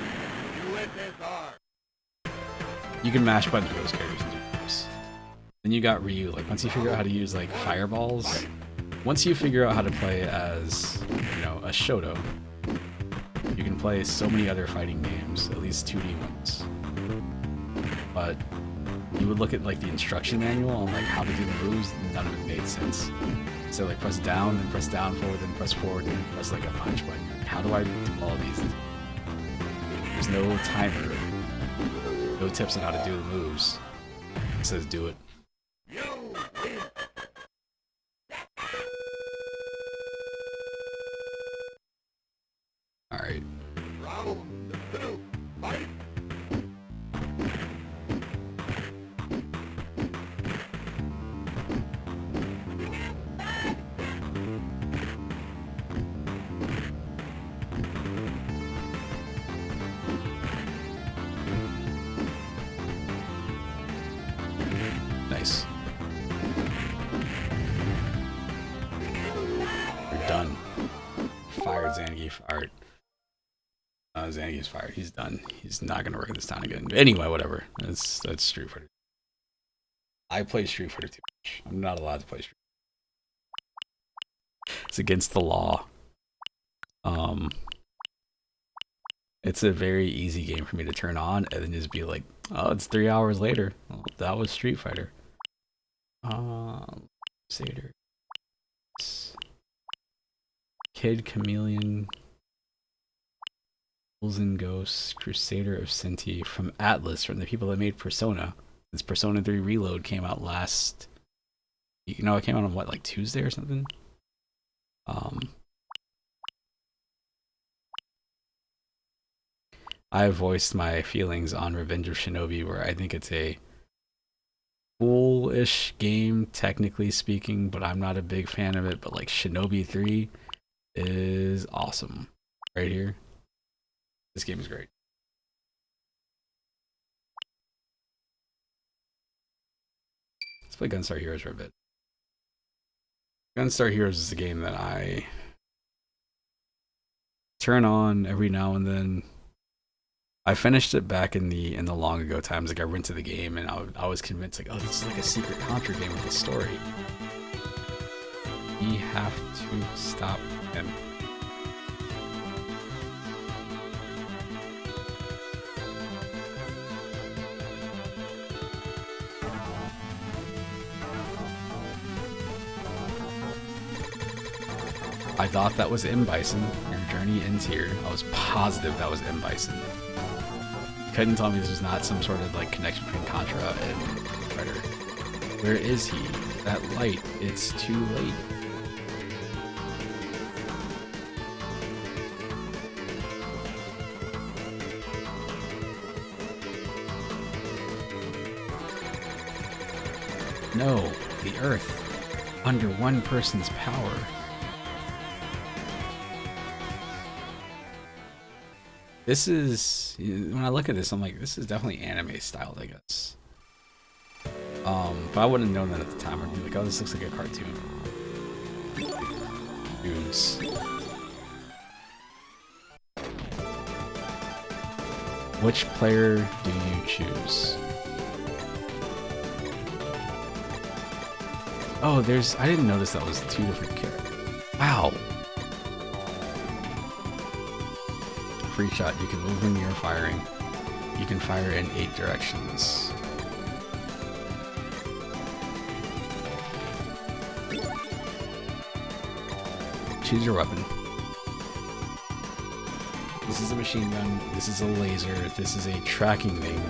You can mash buttons for those characters and do moves. Then you got Ryu. Like, once you figure out how to use, like, fireballs... Once you figure out how to play as, you know, a Shoto, you can play so many other fighting games, at least 2D ones. But you would look at like the instruction manual on like how to do the moves, none of it made sense. So like press down, then press down forward, then press forward, and then press like a punch button. How do I do all these? There's no timer, no tips on how to do the moves. It says do it. Alright. Nice. We're done. Fired Zangief. Alright. Zangief's fired. He's done. He's not gonna work at this town again. But anyway, whatever. That's Street Fighter. I play Street Fighter too much. I'm not allowed to play Street Fighter. It's against the law. It's a very easy game for me to turn on and then just be like, oh, it's 3 hours later. Well, that was Street Fighter. Crusader. Kid Chameleon. Ghouls and Ghosts, Crusader of Sinti from Atlas, from the people that made Persona. This Persona 3 Reload came out last... You know, it came out on what, like Tuesday or something? I voiced my feelings on Revenge of Shinobi, where I think it's a cool-ish game, technically speaking, but I'm not a big fan of it. But like Shinobi 3 is awesome. Right here. This game is great. play Gunstar Heroes for a bit. Gunstar Heroes is a game that I turn on every now and then. I finished it back in the long ago times. Like I rented the game and I was convinced like, oh, this is like a secret Contra game with a story. We have to stop him. I thought that was M. Bison. Your journey ends here. I was positive that was M. Bison. Couldn't tell me this was not some sort of like connection between Contra and Predator. Where is he? That light. It's too late. No, the Earth. Under one person's power. This is, when I look at this, I'm like, this is definitely anime styled, I guess. But I wouldn't have known that at the time. I'd be like, oh, this looks like a cartoon. Dudes. Which player do you choose? Oh, I didn't notice that was 2 different characters. Wow. Free shot, you can move when you're firing. You can fire in 8 directions. Choose your weapon. This is a machine gun, this is a laser, this is a tracking thing,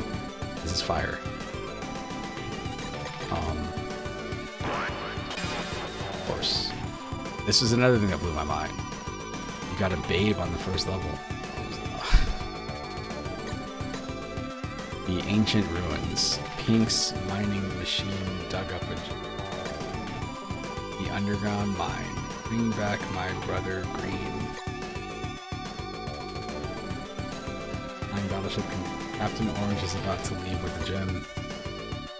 this is fire. Of course. This was another thing that blew my mind. You got a babe on the first level. The ancient ruins. Pink's mining machine dug up the underground mine. Bring back my brother Green. Mine battleship Captain Orange is about to leave with a gem.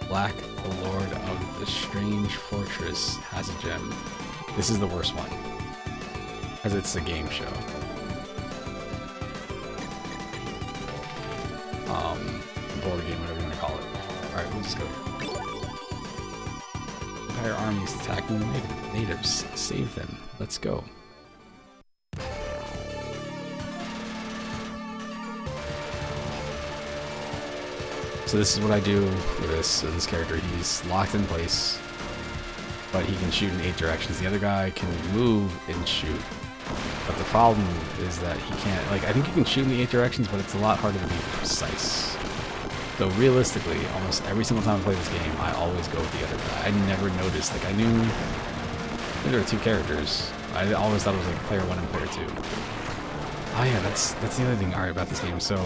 Black, the lord of the strange fortress, has a gem. This is the worst one. Because it's a game show. Board game, whatever you want to call it. Alright, we'll just go here. Empire armies attacking the natives. Save them. Let's go. So this is what I do with this. So this character, he's locked in place, but he can shoot in 8 directions. The other guy can move and shoot. But the problem is that he can't, like, I think you can shoot in the 8 directions, but it's a lot harder to be precise. So realistically, almost every single time I play this game, I always go with the other guy. I never noticed, like, I knew there were 2 characters. I always thought it was like player 1 and player 2. Oh yeah, that's the other thing about this game. So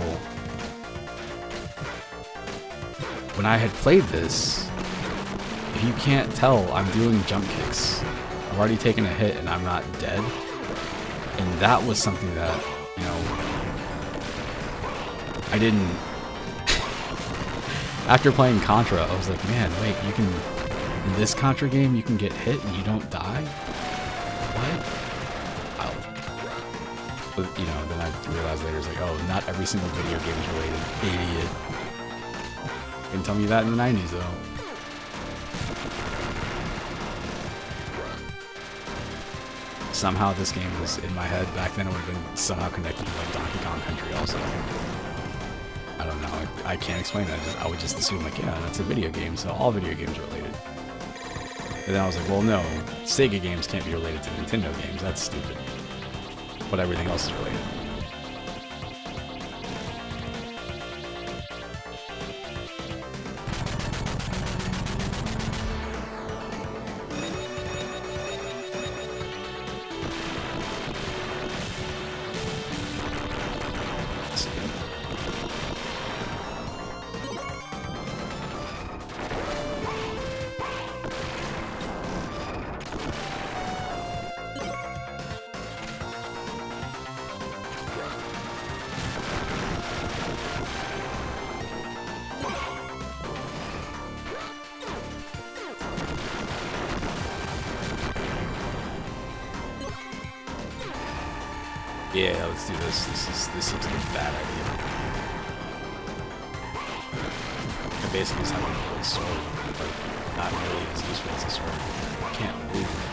when I had played this, if you can't tell, I'm doing jump kicks. I've already taken a hit and I'm not dead. And that was something that, you know, I didn't... After playing Contra, I was like, man, wait, you can... In this Contra game, you can get hit and you don't die? What? Wow. But, you know, then I realized later, it's like, oh, not every single video game is related. Idiot. Couldn't tell me that in the 90s, though. Somehow this game was in my head. Back then it would have been somehow connected to like Donkey Kong Country also. I don't know. I can't explain that. I would just assume like, yeah, that's a video game, so all video games are related. And then I was like, well, no, Sega games can't be related to Nintendo games. That's stupid. But everything else is related. Yeah, let's do this. This looks like a bad idea. I basically just have a little sword, but not really as useful as a sword. I can't move.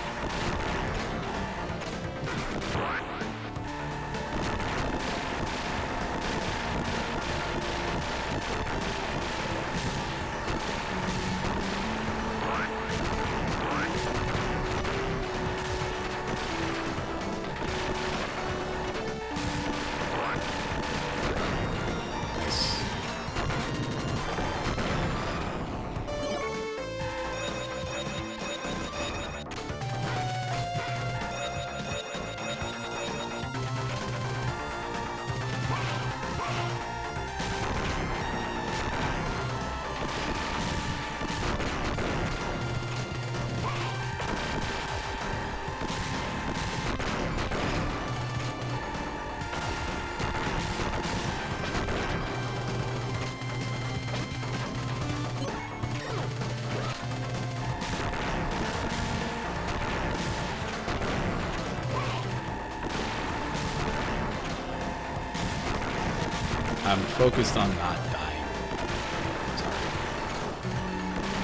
I'm focused on not dying. Sorry.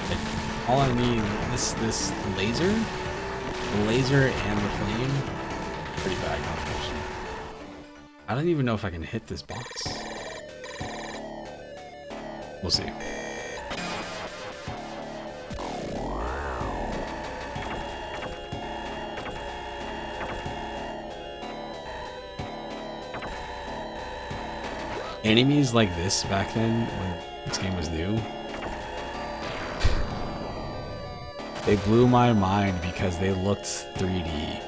Like, all I need this laser, the laser and the flame. Pretty bad combination. I don't even know if I can hit this box. We'll see. Enemies like this back then, when this game was new, they blew my mind because they looked 3D.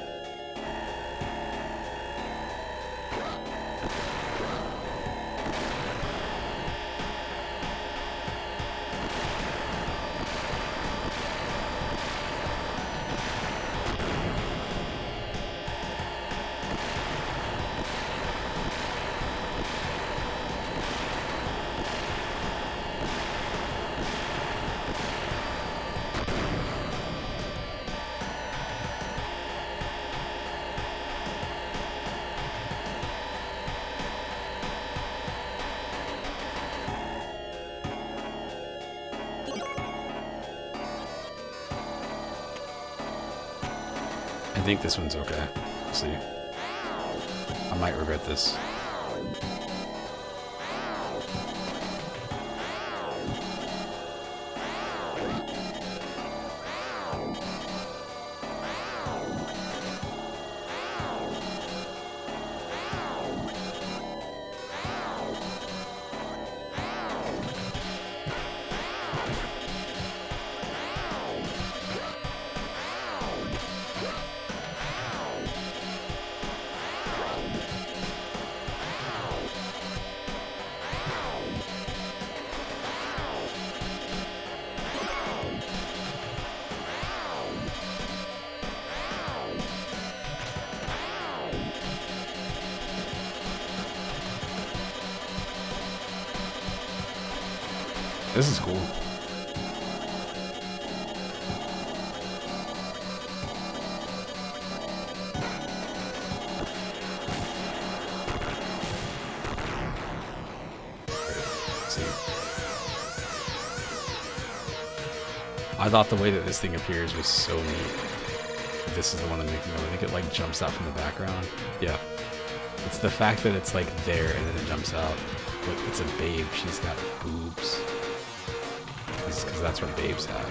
I think this one's okay. We'll see. I might regret this. This is cool. Let's see. I thought the way that this thing appears was so neat. This is the one I'm thinking of. I think it like jumps out from the background. Yeah. It's the fact that it's like there and then it jumps out. Look, it's a babe. She's got boobs. Because that's what babes have.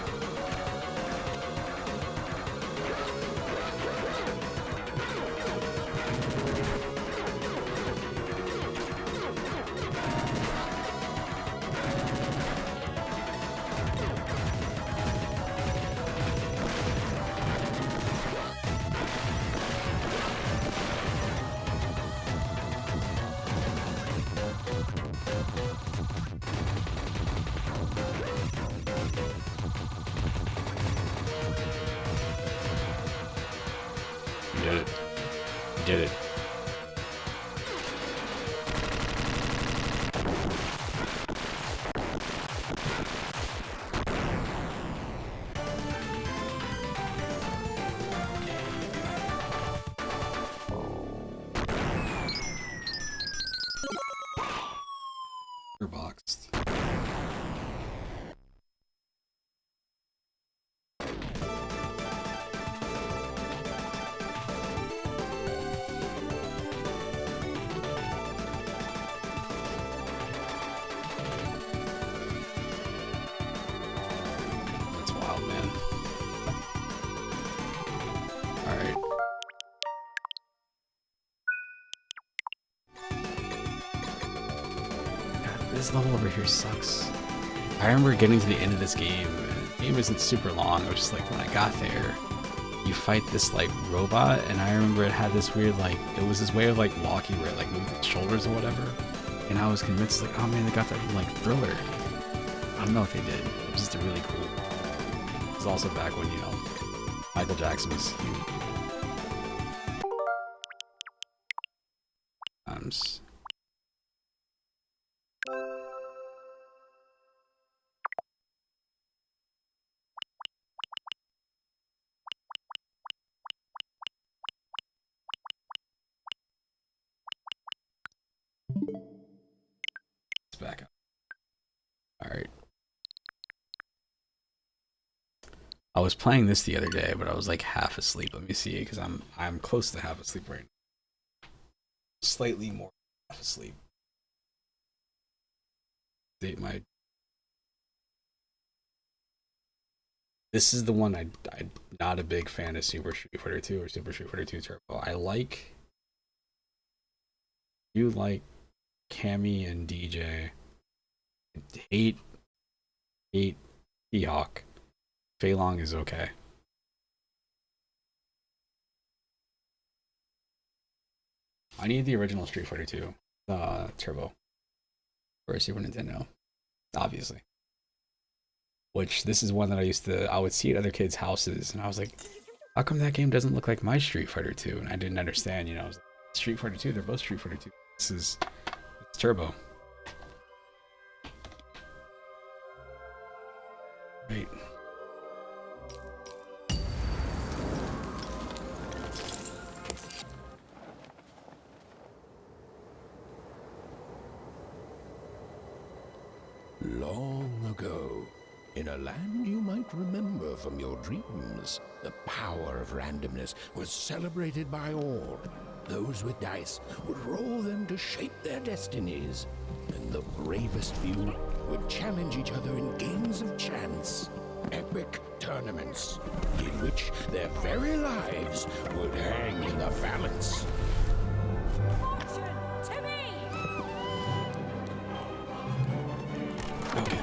You did it. You did it. boxed. That's wild, man. All right. God, this level over here sucks. I remember getting to the end of this game. And the game isn't super long. It was just like when I got there, you fight this like robot, and I remember it had this weird like it was this way of like walking where it like moved its shoulders or whatever. And I was convinced like, oh man, they got that from like Thriller. I don't know if they did. It was just really cool. It was also back when, you know, Michael Jackson was huge. Let's back up. All right. I was playing this the other day, but I was like half asleep. Let me see, because I'm close to half asleep right now. Slightly more half asleep. Date my. This is the one I'm not a big fan of Super Street Fighter 2 or Super Street Fighter 2 Turbo. I like. You like Cammy and DJ. Hate T-Hawk. Fei Long is okay. I need the original Street Fighter 2 Turbo for Super Nintendo, obviously. Which this is one that I would see at other kids' houses, and I was like, how come that game doesn't look like my Street Fighter 2? And I didn't understand, you know, I was like, Street Fighter 2, they're both Street Fighter 2. It's Turbo. Right. Long ago, in a land you might remember from your dreams, the power of randomness was celebrated by all. Those with dice would roll them to shape their destinies, and the bravest few would challenge each other in games of chance. Epic tournaments, in which their very lives would hang in the balance. Fortune to me! Okay.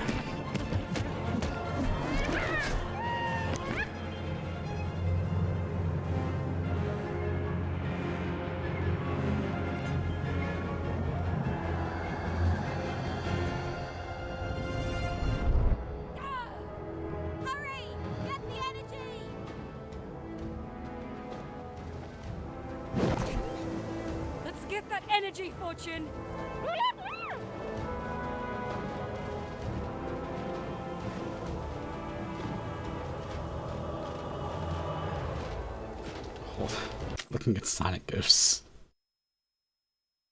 Hurry! Get the energy! Let's get that energy, Fortune! Hold on. Looking at Sonic gifs.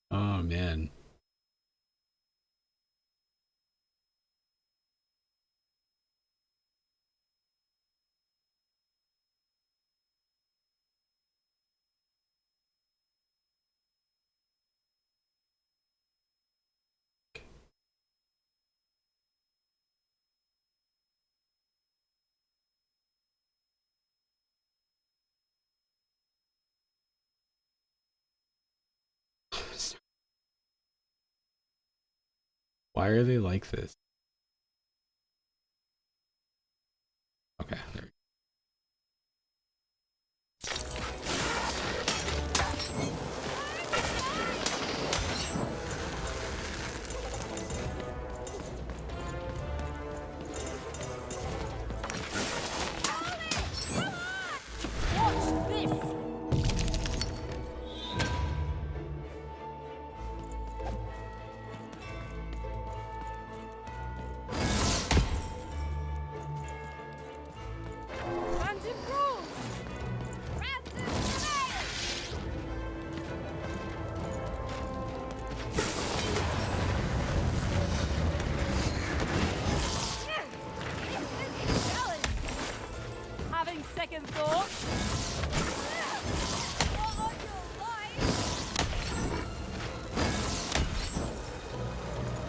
Oh man. Why are they like this? Okay, there we go. Watch this!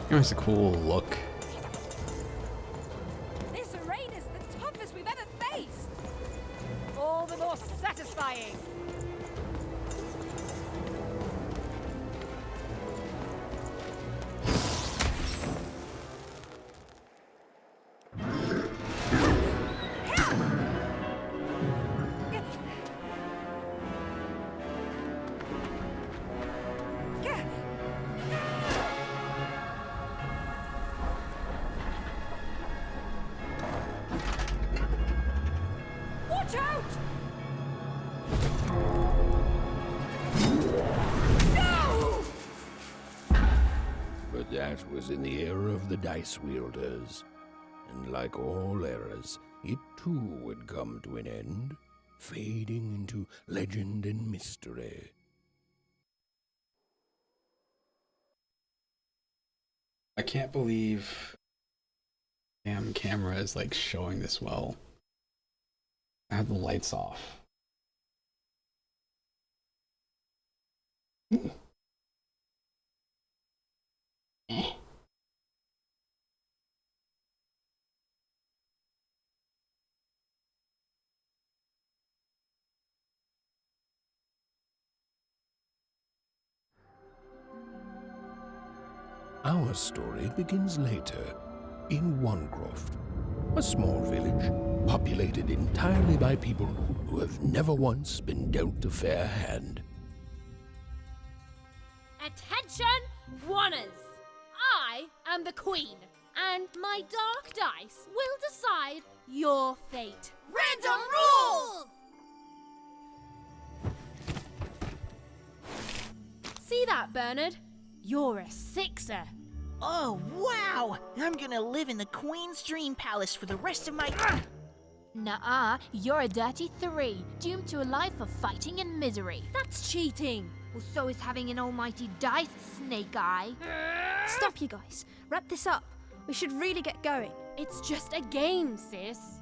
It's a cool look. This raid is the toughest we've ever faced. All the more satisfying. Watch out! No! But that was in the era of the dice wielders. And like all eras, it too would come to an end, fading into legend and mystery. I can't believe damn camera is like showing this well. I have the lights off. Our story begins later, in Wanecroft, a small village populated entirely by people who have never once been dealt a fair hand. Attention, Wanners! I am the Queen, and my dark dice will decide your fate. Random rules! See that, Bernard? You're a sixer. Oh, wow! I'm gonna live in the Queen's Dream Palace for the rest of my... Nuh-uh, you're a dirty 3, doomed to a life of fighting and misery. That's cheating. Well, so is having an almighty dice, Snake Eye. Stop, you guys. Wrap this up. We should really get going. It's just a game, sis.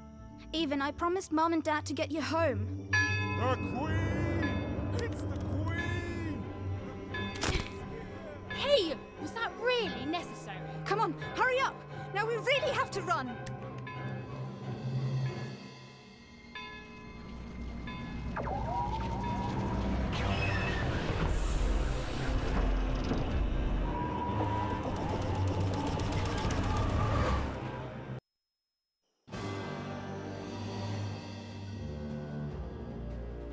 Even, I promised Mom and Dad to get you home. The Queen! It's the Queen! Hey, was that really necessary? Come on, hurry up! Now we really have to run!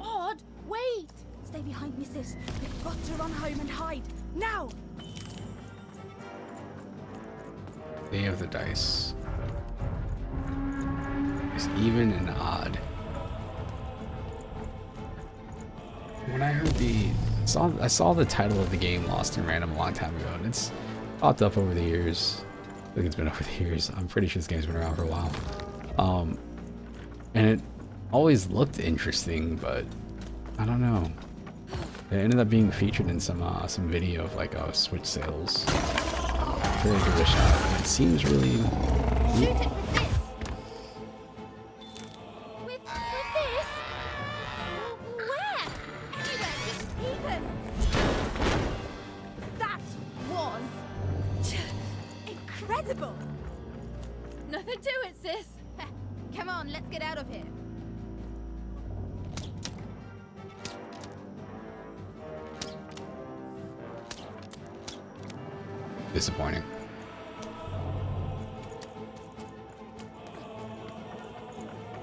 Odd, wait! Stay behind me, sis. We've got to run home and hide. Now! Day of the dice. It's even and odd. When I heard I saw the title of the game Lost in Random a long time ago, and it's popped up over the years. I think it's been over the years. I'm pretty sure this game's been around for a while. And it always looked interesting, but I don't know. It ended up being featured in some video of like Switch sales. Really give it a shot. And it seems really neat. With this? Where? Anywhere, just even. That was incredible! Nothing to it, sis. Come on, let's get out of here. Disappointing.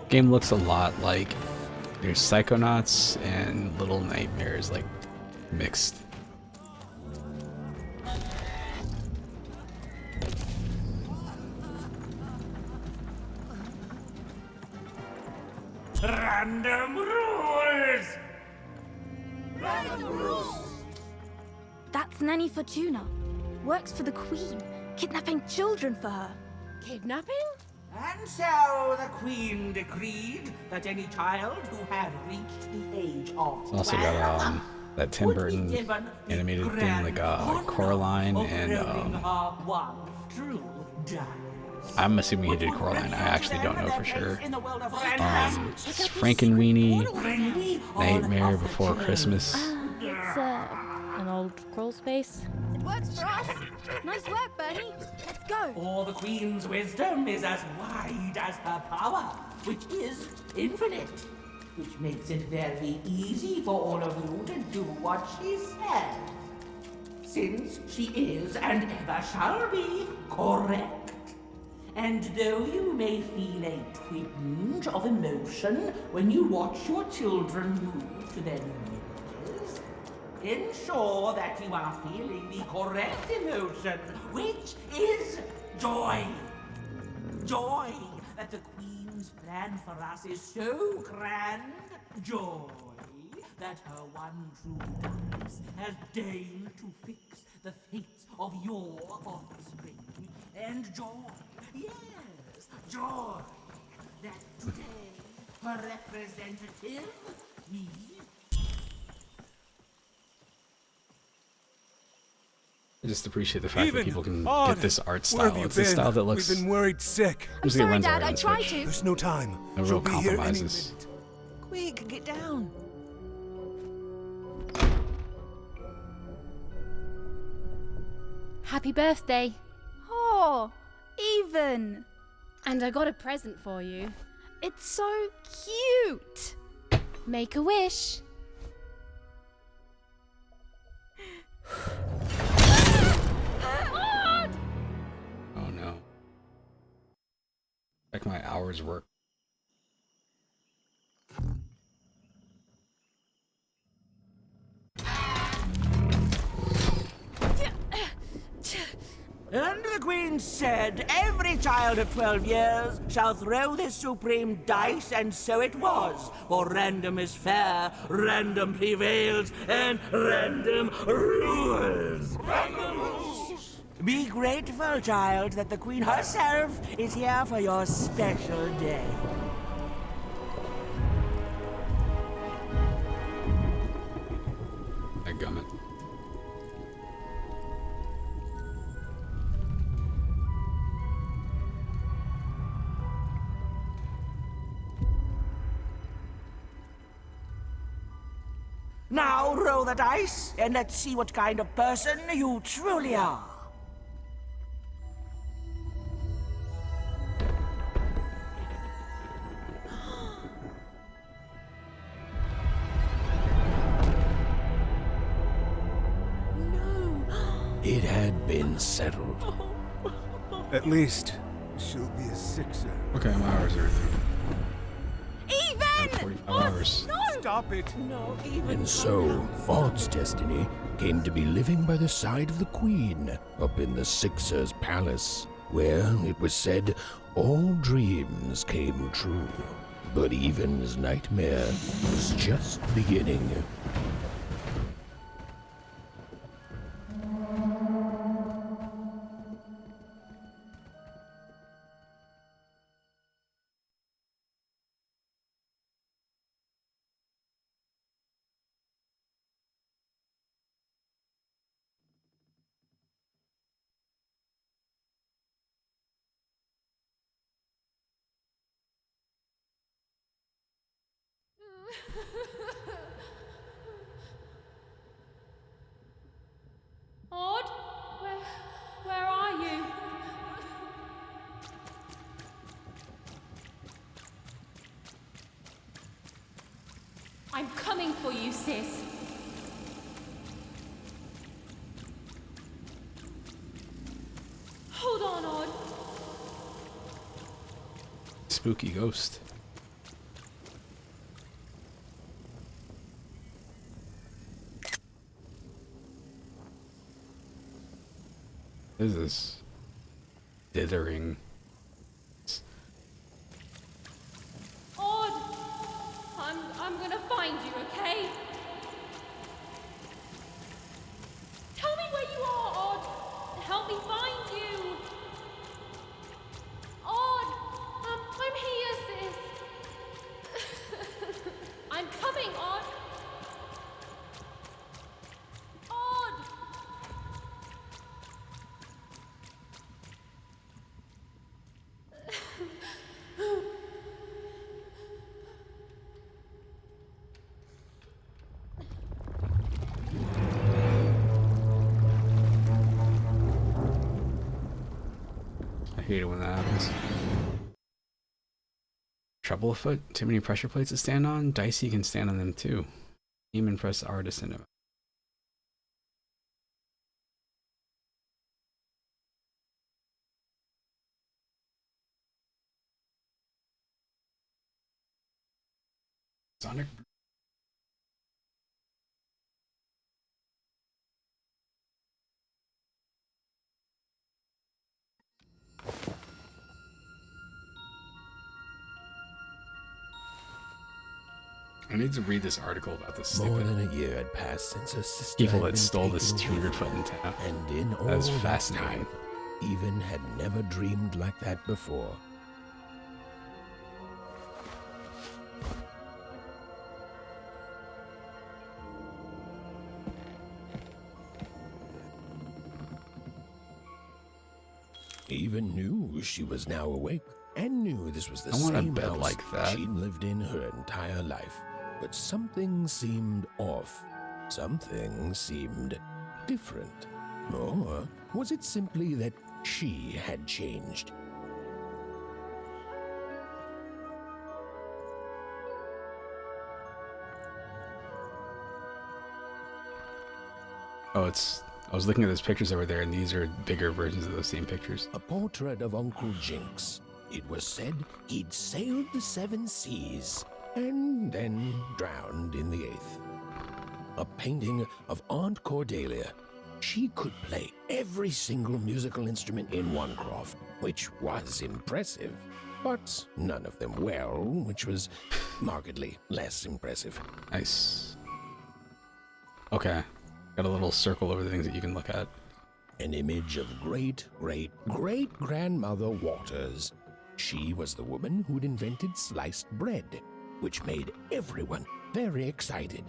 Game looks a lot like there's Psychonauts and Little Nightmares, like mixed. Random rules! That's Nanny Fortuna. Works for the Queen, kidnapping children for her. Kidnapping? And so the Queen decreed that any child who had reached the age of It's also got that Tim Burton animated thing like Coraline and I'm assuming he did Coraline. I actually don't know for sure. Frankenweenie, Nightmare Before Christmas. It's an old crawl space. It works for us. Nice work, Bernie. Let's go. For the Queen's wisdom is as wide as her power, which is infinite. Which makes it very easy for all of you to do what she says. Since she is and ever shall be correct. And though you may feel a twinge of emotion when you watch your children move to their new villages, ensure that you are feeling the correct emotion, which is joy. Joy that the Queen's plan for us is so grand. Joy that her one true dice has deigned to fix the fates of your offspring. And joy, yes, joy, that today her representative, me, I just appreciate the fact that people can Odd. get this art Where have style. you It's a been? style that looks. We've been worried sick. I'm sorry, runs Dad. alright I on tried Switch. to. There's no time. No She'll real be here any compromises. minute. Quick, get down. Happy birthday. Oh, even. And I got a present for you. It's so cute. Make a wish. Oh no. Like my hours work. And the Queen said, every child of 12 years shall throw this supreme dice, and so it was. For random is fair, random prevails, and random rules. Random rules! Be grateful, child, that the Queen herself is here for your special day. Gummit. Now roll the dice, and let's see what kind of person you truly are. It had been settled. At least she'll be a sixer. Okay, my hours are Even! 45 hours. Stop it! And so, Odd's destiny came to be living by the side of the Queen up in the Sixer's palace, where, it was said, all dreams came true. But Even's nightmare was just beginning. Odd? Where are you? I'm coming for you, sis. Hold on, Odd. Spooky ghost. What is this? Dithering. Odd! I'm gonna find you, okay? Tell me where you are, Odd! Help me find you! Odd! I'm here, sis! I'm coming, Odd! Odd! Hate it when that happens. Trouble afoot? Too many pressure plates to stand on? Dicey can stand on them too. Aim and press R to send him. Sonic. I need to read this article about this More stupid than a year had passed since her sister people had that been stole this taken away 200 foot in town. and in all That is that fascinating. time, Even had never dreamed like that before. Even knew she was now awake and knew this was the I want a same bed house like that. she'd lived in her entire life. But something seemed off. Something seemed different. Or was it simply that she had changed? Oh, I was looking at those pictures over there, and these are bigger versions of those same pictures. A portrait of Uncle Jinx. It was said he'd sailed the 7 seas and then drowned in the 8th. A painting of Aunt Cordelia. She could play every single musical instrument in Onecroft, which was impressive, but none of them well, which was markedly less impressive. Nice. Okay. Got a little circle over the things that you can look at. An image of great-great-great-grandmother Waters. She was the woman who'd invented sliced bread, which made everyone very excited.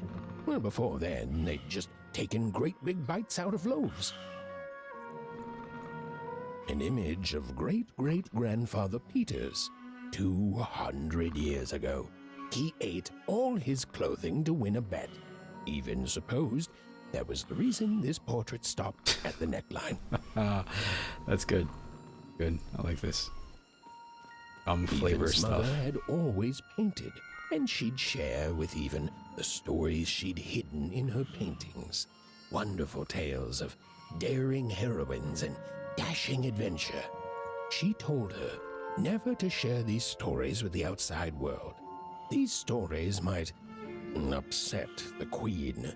Well, before then, they'd just taken great big bites out of loaves. An image of great-great-grandfather Peters. 200 years ago, he ate all his clothing to win a bet. Even supposed that was the reason this portrait stopped at the neckline. That's good. Good. I like this. Flavor Even's stuff. mother had always painted, and she'd share with Even the stories she'd hidden in her paintings. Wonderful tales of daring heroines and dashing adventure. She told her never to share these stories with the outside world. These stories might upset the Queen,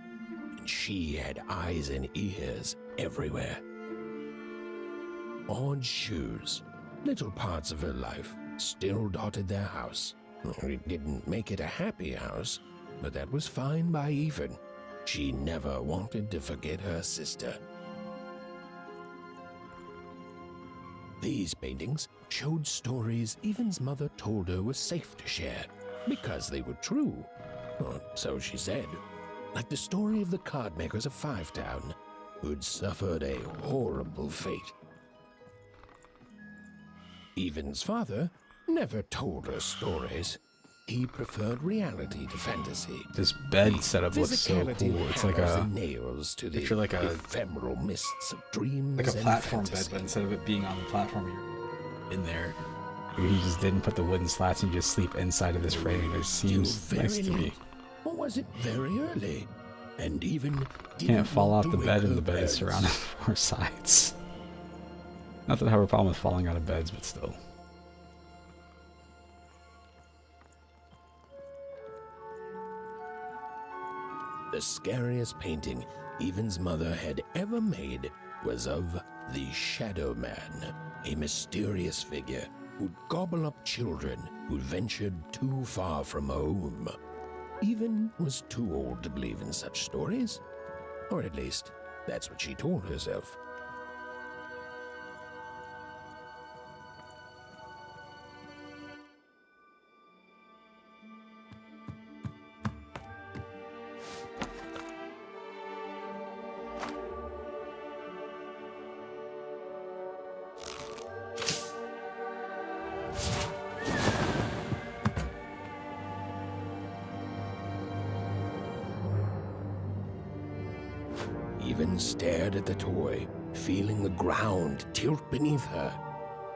and she had eyes and ears everywhere. Odd shoes, little parts of her life, still dotted their house. It didn't make it a happy house, but that was fine by Even. She never wanted to forget her sister. These paintings showed stories Even's mother told her were safe to share, because they were true. Or so she said. Like the story of the card makers of Five Town, who'd suffered a horrible fate. Even's father never told her stories. He preferred reality to fantasy. This bed setup looks so Physicality cool. It's like hammers a and nails to the picture like a ephemeral mists of dreams like a and platform bed, fantasy. but instead of it being on the platform, you're in there. He just didn't put the wooden slats and you just sleep inside of this frame. It seems Still nice very to me. late. Or was it very early? And Even Can't fall want off to the bed, wake and her the bed is parents. surrounded on 4 sides. Not that I have a problem with falling out of beds, but still. The scariest painting Even's mother had ever made was of the Shadow Man, a mysterious figure who'd gobble up children who'd ventured too far from home. Even was too old to believe in such stories, or at least that's what she told herself. Even stared at the toy, feeling the ground tilt beneath her.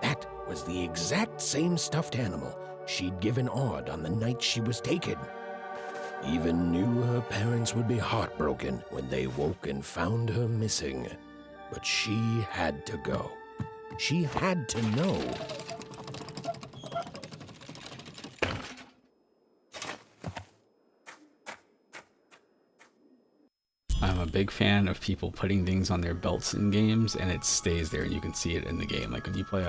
That was the exact same stuffed animal she'd given Odd on the night she was taken. Eva knew her parents would be heartbroken when they woke and found her missing. But she had to go. She had to know. I'm a big fan of people putting things on their belts in games and it stays there and you can see it in the game. Like when you play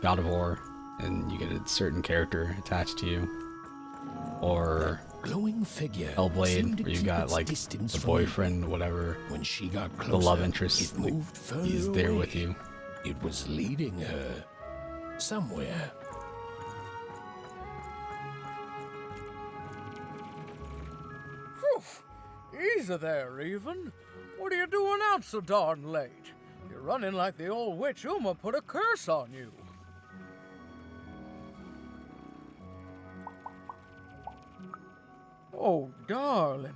God of War and you get a certain character attached to you, or Glowing figure Hellblade where you got like the boyfriend, whatever, when she got closer, the love interest, it moved further he's there away. with you. It was leading her somewhere. Easy there, Even. What are you doing out so darn late? You're running like the old witch Uma put a curse on you. Oh, darling.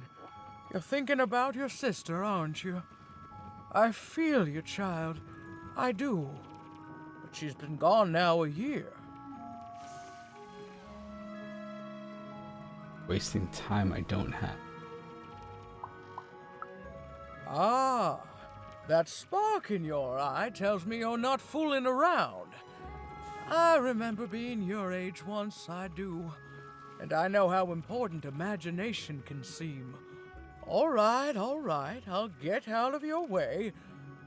You're thinking about your sister, aren't you? I feel you, child. I do. But she's been gone now a year. Wasting time I don't have. Ah, that spark in your eye tells me you're not fooling around. I remember being your age once, I do. And I know how important imagination can seem. All right, I'll get out of your way.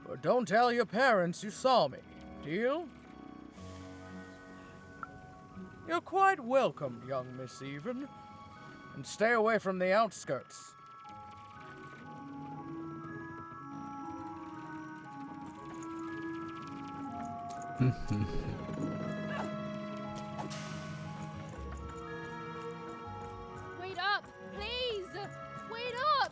But don't tell your parents you saw me. Deal? You're quite welcome, young Miss Even. And stay away from the outskirts. Wait up, please! Wait up!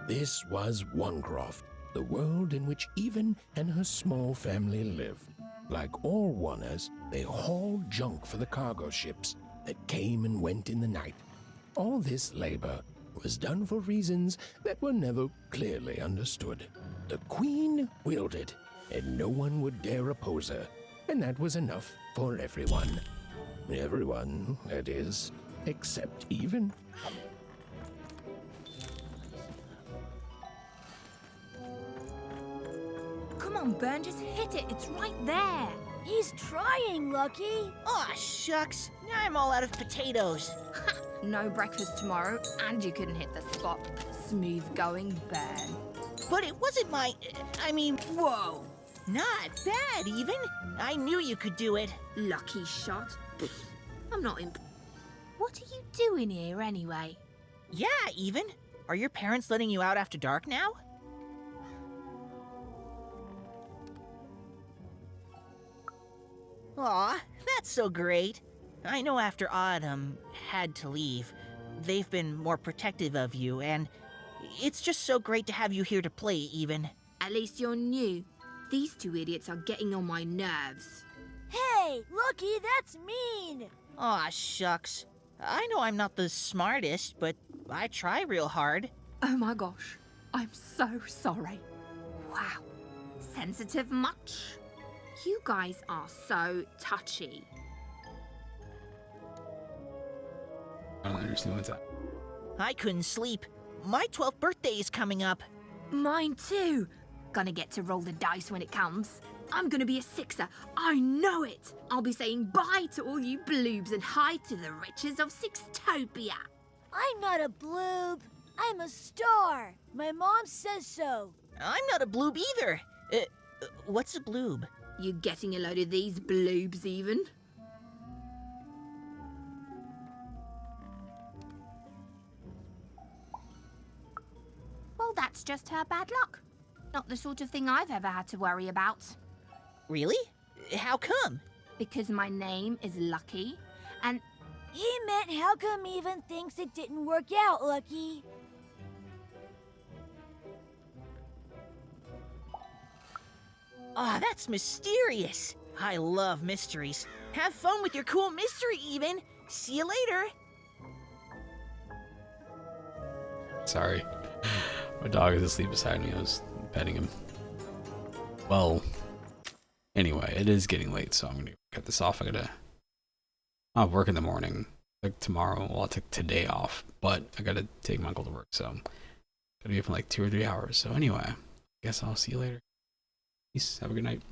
This was Onecroft, the world in which Even and her small family lived. Like all Oners, they hauled junk for the cargo ships that came and went in the night. All this labor was done for reasons that were never clearly understood. The Queen willed it, and no one would dare oppose her, and that was enough for everyone. Everyone, that is, except Even. Come on, Ben, just hit it. It's right there. He's trying, Lucky. Aw, shucks. Now I'm all out of potatoes. No breakfast tomorrow, and you couldn't hit the spot. Smooth going, Ben. But it wasn't my... I mean, Whoa! not bad, Even. I knew you could do it. Lucky shot. I'm not imp... What are you doing here, anyway? Yeah, Even. Are your parents letting you out after dark now? Aw, that's so great. I know after Autumn had to leave, they've been more protective of you, and it's just so great to have you here to play, Even. At least you're new. These two idiots are getting on my nerves. Hey, Lucky, that's mean. Aw, shucks. I know I'm not the smartest, but I try real hard. Oh my gosh, I'm so sorry. Wow, sensitive much? You guys are so touchy. I don't understand what's that. I couldn't sleep. My 12th birthday is coming up. Mine too. Gonna get to roll the dice when it comes. I'm gonna be a sixer. I know it. I'll be saying bye to all you bloobs and hi to the riches of Sixtopia. I'm not a bloob. I'm a star. My mom says so. I'm not a bloob either. What's a bloob? You getting a load of these bloobs even? Well, that's just her bad luck. Not the sort of thing I've ever had to worry about. Really? How come? Because my name is Lucky, and He meant how come Even thinks it didn't work out, Lucky? Aw, that's mysterious. I love mysteries. Have fun with your cool mystery, Even. See you later. Sorry. My dog is asleep beside me. I was petting him. Well, Anyway, it is getting late, so I'm gonna cut this off. I'll work in the morning. Like tomorrow, well, I'll take today off, but I gotta take my uncle to work, so gotta be up in like 2 or 3 hours. So anyway, I guess I'll see you later. Peace. Have a good night.